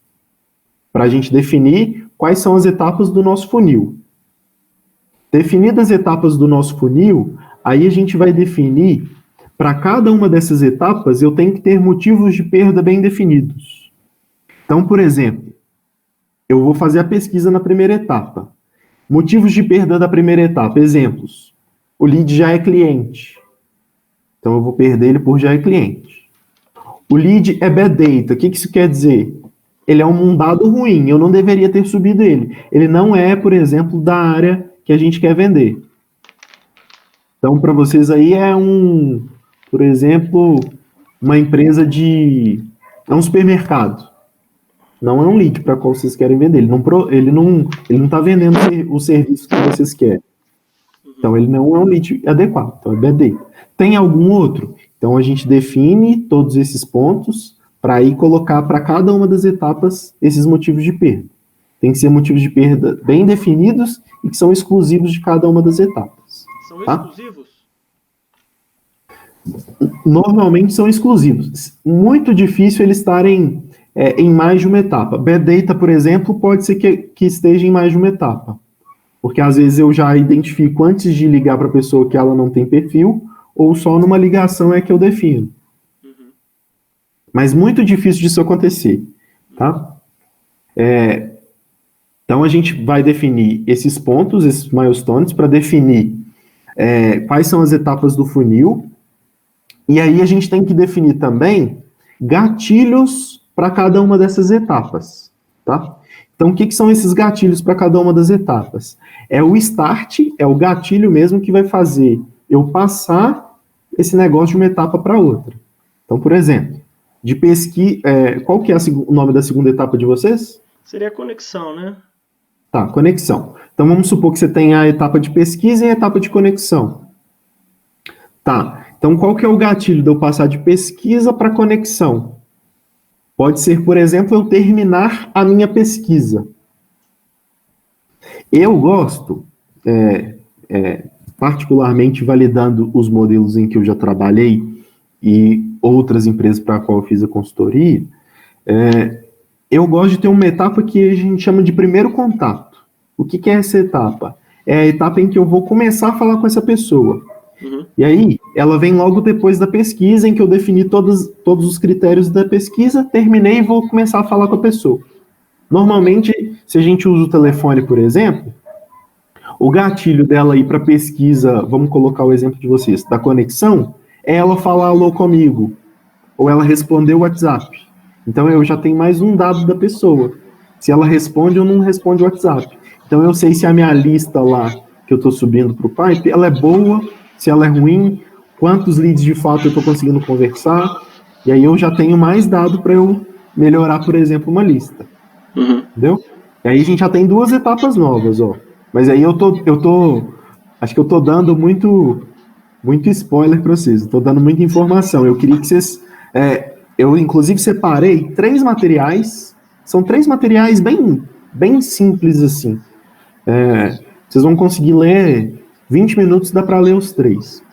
para a gente definir quais são as etapas do nosso funil. Definidas as etapas do nosso funil, aí a gente vai definir, para cada uma dessas etapas, eu tenho que ter motivos de perda bem definidos. Então, por exemplo, eu vou fazer a pesquisa na primeira etapa. Motivos de perda da primeira etapa. Exemplos. O lead já é cliente. Então, eu vou perder ele por já é cliente. O lead é bad data. O que isso quer dizer? Ele é um dado ruim. Eu não deveria ter subido ele. Ele não é, por exemplo, da área que a gente quer vender. Então, para vocês aí por exemplo, uma empresa é um supermercado. Não é um lead para qual vocês querem vender. Ele não está vendendo o serviço que vocês querem. Então, ele não é um lead adequado. Então, é bad data. Tem algum outro? Então, a gente define todos esses pontos para aí colocar para cada uma das etapas esses motivos de perda. Tem que ser motivos de perda bem definidos e que são exclusivos de cada uma das etapas. São exclusivos? Normalmente são exclusivos. Muito difícil eles estarem em mais de uma etapa. Bad data, por exemplo, pode ser que esteja em mais de uma etapa. Porque às vezes eu já identifico antes de ligar para a pessoa que ela não tem perfil, ou só numa ligação é que eu defino. Uhum. Mas muito difícil disso acontecer. Tá? Então a gente vai definir esses pontos, esses milestones, para definir quais são as etapas do funil. E aí a gente tem que definir também gatilhos para cada uma dessas etapas, tá? Então, o que são esses gatilhos para cada uma das etapas? É o start, é o gatilho mesmo que vai fazer eu passar esse negócio de uma etapa para outra. Então, por exemplo, de pesquisa, qual que é o nome da segunda etapa de vocês? Seria a conexão, né? Tá, conexão. Então, vamos supor que você tem a etapa de pesquisa e a etapa de conexão. Tá, então qual que é o gatilho de eu passar de pesquisa para conexão? Pode ser, por exemplo, eu terminar a minha pesquisa. Eu gosto, particularmente validando os modelos em que eu já trabalhei e outras empresas para a qual eu fiz a consultoria, eu gosto de ter uma etapa que a gente chama de primeiro contato. O que é essa etapa? É a etapa em que eu vou começar a falar com essa pessoa. Uhum. E aí, ela vem logo depois da pesquisa, em que eu defini todos os critérios da pesquisa, terminei e vou começar a falar com a pessoa. Normalmente, se a gente usa o telefone, por exemplo, o gatilho dela ir para a pesquisa, vamos colocar o exemplo de vocês, da conexão, é ela falar alô comigo, ou ela responder o WhatsApp. Então, eu já tenho mais um dado da pessoa. Se ela responde ou não responde o WhatsApp. Então, eu sei se a minha lista lá, que eu estou subindo para o Pipe, ela é boa, se ela é ruim, quantos leads de fato eu estou conseguindo conversar, e aí eu já tenho mais dado para eu melhorar, por exemplo, uma lista. Uhum. Entendeu? E aí a gente já tem duas etapas novas, ó. Mas aí acho que eu tô dando muito spoiler para vocês, estou dando muita informação. Eu queria que vocês, eu inclusive separei 3 materiais, são 3 materiais bem simples assim. Vocês vão conseguir ler 20 minutos, dá para ler os 3.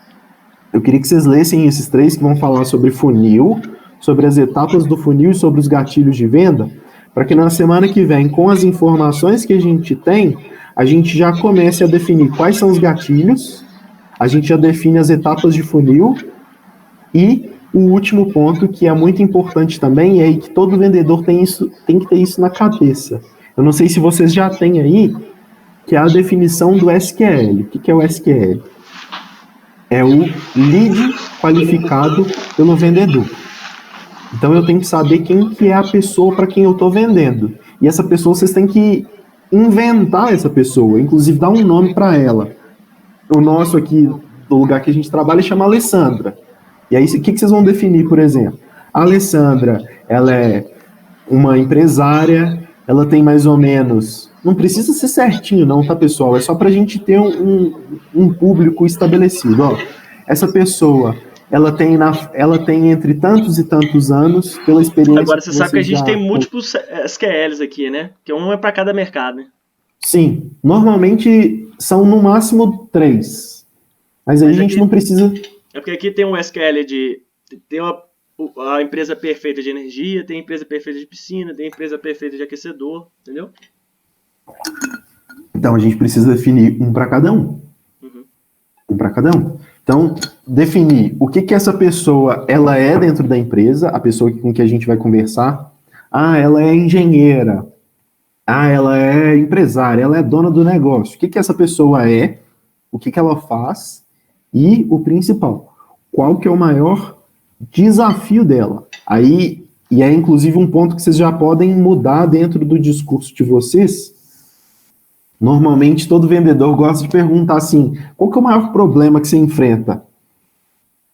Eu queria que vocês lessem esses 3 que vão falar sobre funil, sobre as etapas do funil e sobre os gatilhos de venda, para que na semana que vem, com as informações que a gente tem, a gente já comece a definir quais são os gatilhos, a gente já define as etapas de funil e o último ponto, que é muito importante também, é que todo vendedor tem que ter isso na cabeça. Eu não sei se vocês já têm aí, que é a definição do SQL. O que é o SQL? É o lead qualificado pelo vendedor. Então eu tenho que saber quem que é a pessoa para quem eu estou vendendo. E essa pessoa, vocês têm que inventar essa pessoa, inclusive dar um nome para ela. O nosso aqui, do lugar que a gente trabalha, chama Alessandra. E aí, o que vocês vão definir, por exemplo? A Alessandra, ela é uma empresária, ela tem mais ou menos... Não precisa ser certinho não, tá, pessoal? É só pra gente ter um público estabelecido. Ó, essa pessoa, ela tem entre tantos e tantos anos pela experiência. Agora, você sabe que a gente já... tem múltiplos SQLs aqui, né? Porque um é para cada mercado, né? Sim, normalmente são no máximo 3. Mas aí a gente não precisa... É porque aqui tem um SQL de... Tem a empresa perfeita de energia, tem a empresa perfeita de piscina, tem a empresa perfeita de aquecedor, entendeu? Então a gente precisa definir um para cada um. Um para cada um. Então, definir o que essa pessoa ela é dentro da empresa, a pessoa com que a gente vai conversar. Ah, ela é engenheira. Ah, ela é empresária, ela é dona do negócio. O que essa pessoa é, o que ela faz e o principal, qual que é o maior desafio dela. Aí, e é inclusive um ponto que vocês já podem mudar dentro do discurso de vocês. Normalmente todo vendedor gosta de perguntar assim, qual que é o maior problema que você enfrenta?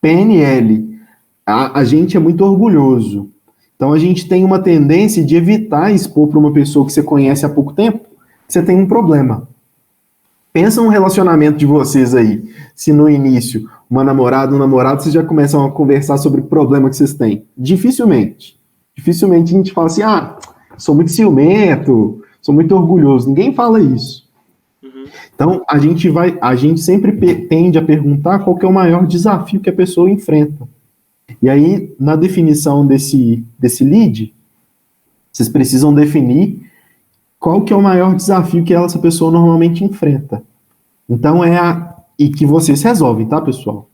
PNL. A gente é muito orgulhoso. Então a gente tem uma tendência de evitar expor para uma pessoa que você conhece há pouco tempo que você tem um problema. Pensa um relacionamento de vocês aí. Se no início, uma namorada, um namorado, vocês já começam a conversar sobre o problema que vocês têm. Dificilmente a gente fala assim, sou muito ciumento, sou muito orgulhoso. Ninguém fala isso. Então, a gente sempre tende a perguntar qual que é o maior desafio que a pessoa enfrenta. E aí, na definição desse lead, vocês precisam definir qual que é o maior desafio que essa pessoa normalmente enfrenta. Então, e que vocês resolvem, tá, pessoal?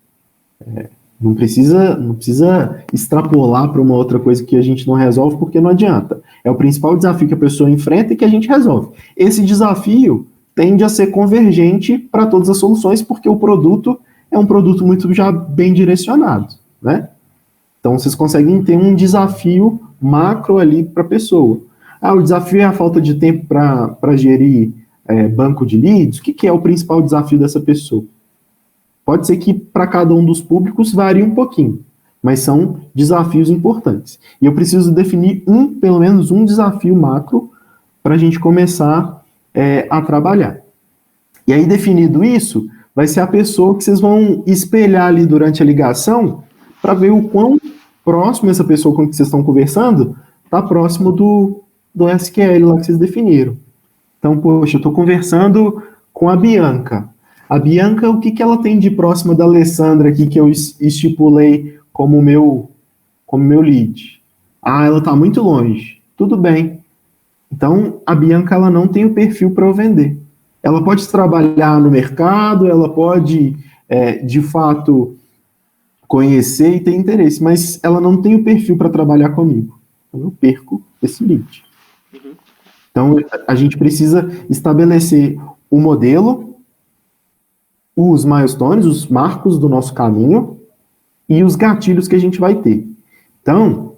Não precisa extrapolar para uma outra coisa que a gente não resolve, porque não adianta. É o principal desafio que a pessoa enfrenta e que a gente resolve. Esse desafio tende a ser convergente para todas as soluções, porque o produto é um produto muito já bem direcionado, né? Então, vocês conseguem ter um desafio macro ali para a pessoa. O desafio é a falta de tempo para gerir banco de leads. O que é o principal desafio dessa pessoa? Pode ser que para cada um dos públicos varie um pouquinho, mas são desafios importantes. E eu preciso definir pelo menos um desafio macro para a gente começar a trabalhar. E aí, definido isso, vai ser a pessoa que vocês vão espelhar ali durante a ligação para ver o quão próximo essa pessoa com que vocês estão conversando está próximo do SQL lá que vocês definiram. Então, poxa, eu estou conversando com a Bianca. A Bianca, o que ela tem de próxima da Alessandra aqui que eu estipulei como meu lead? Ela está muito longe. Tudo bem. Então, a Bianca ela não tem o perfil para eu vender. Ela pode trabalhar no mercado, ela pode, de fato, conhecer e ter interesse, mas ela não tem o perfil para trabalhar comigo. Então, eu perco esse lead. Então, a gente precisa estabelecer o modelo, os milestones, os marcos do nosso caminho e os gatilhos que a gente vai ter. Então,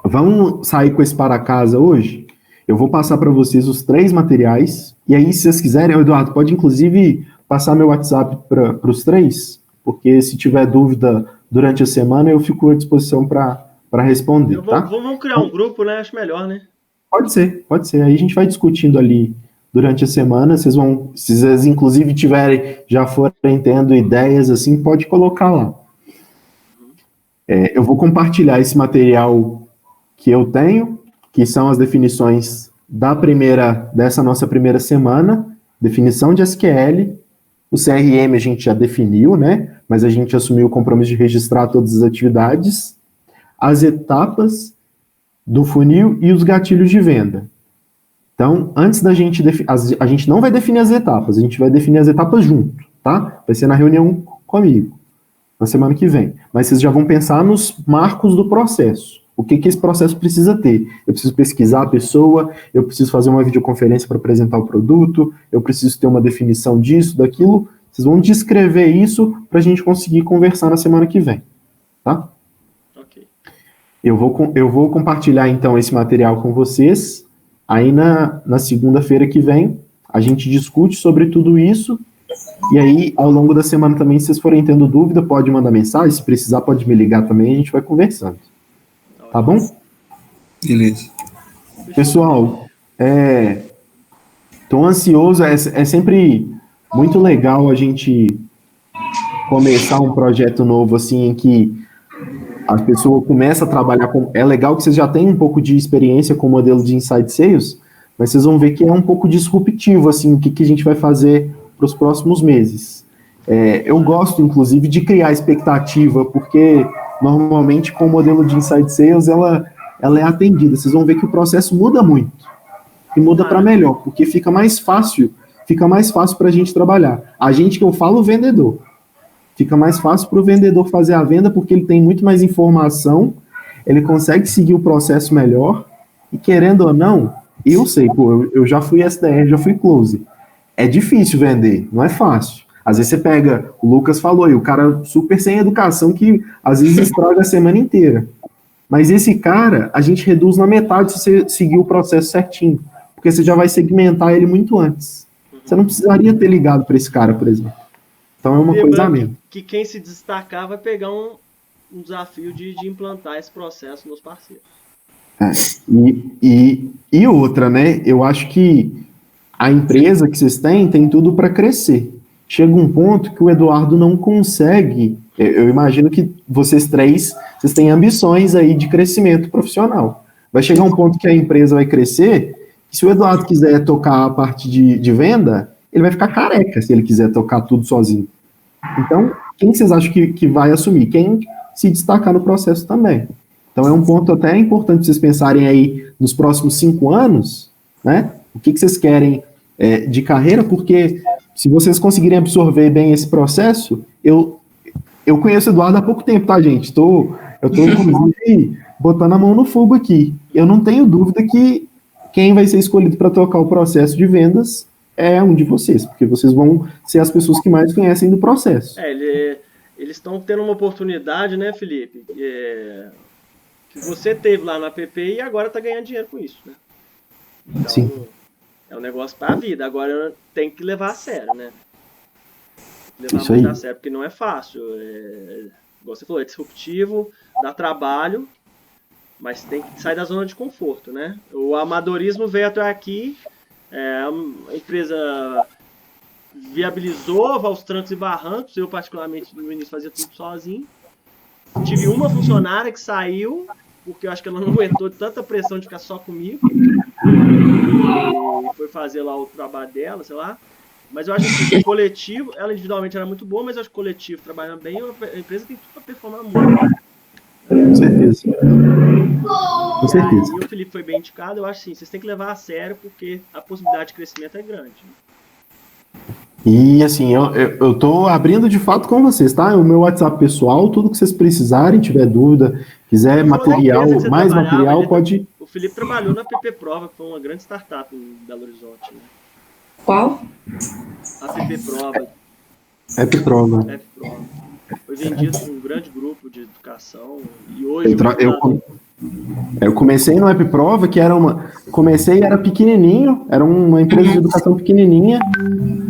vamos sair com esse para casa hoje? Eu vou passar para vocês os 3 materiais, e aí, se vocês quiserem, Eduardo, pode inclusive passar meu WhatsApp para os 3, porque se tiver dúvida durante a semana, eu fico à disposição para responder, tá? Vamos criar um grupo, né? Acho melhor, né? Pode ser. Aí a gente vai discutindo ali durante a semana, se vocês inclusive já forem tendo ideias assim, pode colocar lá. Eu vou compartilhar esse material que eu tenho, que são as definições dessa nossa primeira semana, definição de SQL, o CRM a gente já definiu, né? Mas a gente assumiu o compromisso de registrar todas as atividades, as etapas do funil e os gatilhos de venda. Então, antes da gente a gente não vai definir as etapas, a gente vai definir as etapas junto, tá? Vai ser na reunião comigo, na semana que vem. Mas vocês já vão pensar nos marcos do processo. O que esse processo precisa ter? Eu preciso pesquisar a pessoa, eu preciso fazer uma videoconferência para apresentar o produto, eu preciso ter uma definição disso, daquilo. Vocês vão descrever isso para a gente conseguir conversar na semana que vem, tá? Ok. Eu vou compartilhar, então, esse material com vocês. Aí, na segunda-feira que vem, a gente discute sobre tudo isso. E aí, ao longo da semana também, se vocês forem tendo dúvida, pode mandar mensagem. Se precisar, pode me ligar também, a gente vai conversando. Tá bom? Beleza. Pessoal, tô ansioso. É sempre muito legal a gente começar um projeto novo, assim, em que a pessoa começa a trabalhar com... É legal que vocês já têm um pouco de experiência com o modelo de Inside Sales, mas vocês vão ver que é um pouco disruptivo, assim, o que a gente vai fazer para os próximos meses. Eu gosto, inclusive, de criar expectativa, porque normalmente com o modelo de Inside Sales ela é atendida. Vocês vão ver que o processo muda muito, e muda para melhor, porque fica mais fácil para a gente trabalhar. A gente, que eu falo, o vendedor. Fica mais fácil para o vendedor fazer a venda, porque ele tem muito mais informação, ele consegue seguir o processo melhor, e querendo ou não, eu sei, pô, eu já fui SDR, já fui close. É difícil vender, não é fácil. Às vezes você pega, o Lucas falou aí, o cara super sem educação que às vezes estraga a semana inteira. Mas esse cara, a gente reduz na metade se você seguir o processo certinho, porque você já vai segmentar ele muito antes. Você não precisaria ter ligado para esse cara, por exemplo. Então é uma coisa a menos. Que quem se destacar vai pegar um desafio de implantar esse processo nos parceiros. E outra, né? Eu acho que a empresa que vocês têm tem tudo para crescer. Chega um ponto que o Eduardo não consegue. Eu imagino que vocês três, vocês têm ambições aí de crescimento profissional. Vai chegar um ponto que a empresa vai crescer, e se o Eduardo quiser tocar a parte de venda, ele vai ficar careca se ele quiser tocar tudo sozinho. Então, quem vocês acham que vai assumir? Quem se destacar no processo também. Então, é um ponto até importante vocês pensarem aí nos próximos 5 anos, né? O que vocês querem de carreira, porque se vocês conseguirem absorver bem esse processo, eu conheço o Eduardo há pouco tempo, tá, gente? Eu estou, inclusive, botando a mão no fogo aqui. Eu não tenho dúvida que quem vai ser escolhido para tocar o processo de vendas é um de vocês, porque vocês vão ser as pessoas que mais conhecem do processo. Eles estão tendo uma oportunidade, né, Felipe? Que você teve lá na PP e agora está ganhando dinheiro com isso, né? Então, sim. É um negócio para a vida. Agora tem que levar a sério, né? Levar isso muito aí. a sério, porque não é fácil. Igual você falou, é disruptivo, dá trabalho, mas tem que sair da zona de conforto, né? O amadorismo veio até aqui, a empresa viabilizou aos trancos e barrancos. Eu, particularmente, no início fazia tudo sozinho. Tive uma funcionária que saiu, porque eu acho que ela não aguentou tanta pressão de ficar só comigo. E foi fazer lá o trabalho dela, sei lá. Mas eu acho que o coletivo, ela individualmente era muito boa, mas eu acho que o coletivo trabalhando bem, a empresa tem tudo para performar muito. Com certeza. Com certeza. E o Felipe foi bem indicado. Eu acho assim, vocês têm que levar a sério, porque a possibilidade de crescimento é grande. E assim, eu tô abrindo de fato com vocês, tá? O meu WhatsApp pessoal, tudo que vocês precisarem, tiver dúvida, quiser material, mais material, pode... O Felipe trabalhou na PP Prova, que foi uma grande startup em Belo Horizonte. Né? Qual? A PP Prova. App Prova. Foi vendido por um grande grupo de educação e hoje... Eu comecei no App Prova, que era era pequenininho, era uma empresa de educação pequenininha,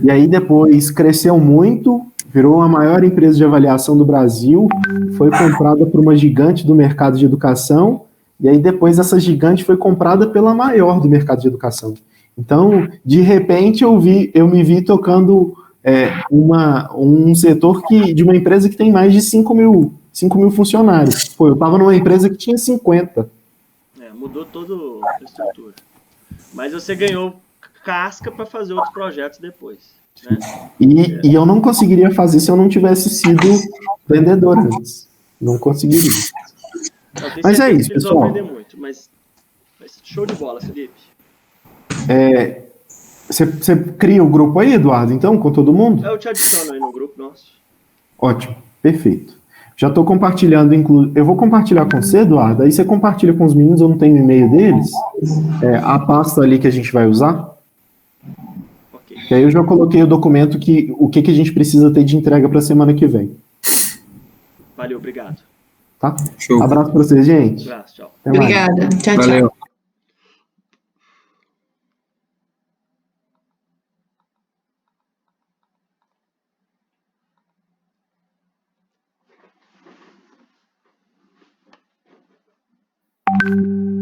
e aí depois cresceu muito, virou a maior empresa de avaliação do Brasil, foi comprada por uma gigante do mercado de educação, e aí depois essa gigante foi comprada pela maior do mercado de educação. Então, de repente, eu me vi tocando um setor de uma empresa que tem mais de 5 mil funcionários. Pô, eu estava numa empresa que tinha 50. Mudou toda a estrutura. Mas você ganhou casca para fazer outros projetos depois. Né? E eu não conseguiria fazer se eu não tivesse sido vendedor antes. Não conseguiria. Mas é isso, pessoal. Muito, mas show de bola, Felipe. Você cria o grupo aí, Eduardo, então, com todo mundo? Eu te adiciono aí no grupo nosso. Ótimo, perfeito. Já estou compartilhando, eu vou compartilhar com você, Eduardo, aí você compartilha com os meninos, eu não tenho e-mail deles, a pasta ali que a gente vai usar. Okay. E aí eu já coloquei o documento, o que a gente precisa ter de entrega para a semana que vem. Valeu, obrigado. Tá? Show. Abraço para vocês, gente. Abraço, tchau. Obrigada. Tchau, tchau. Valeu.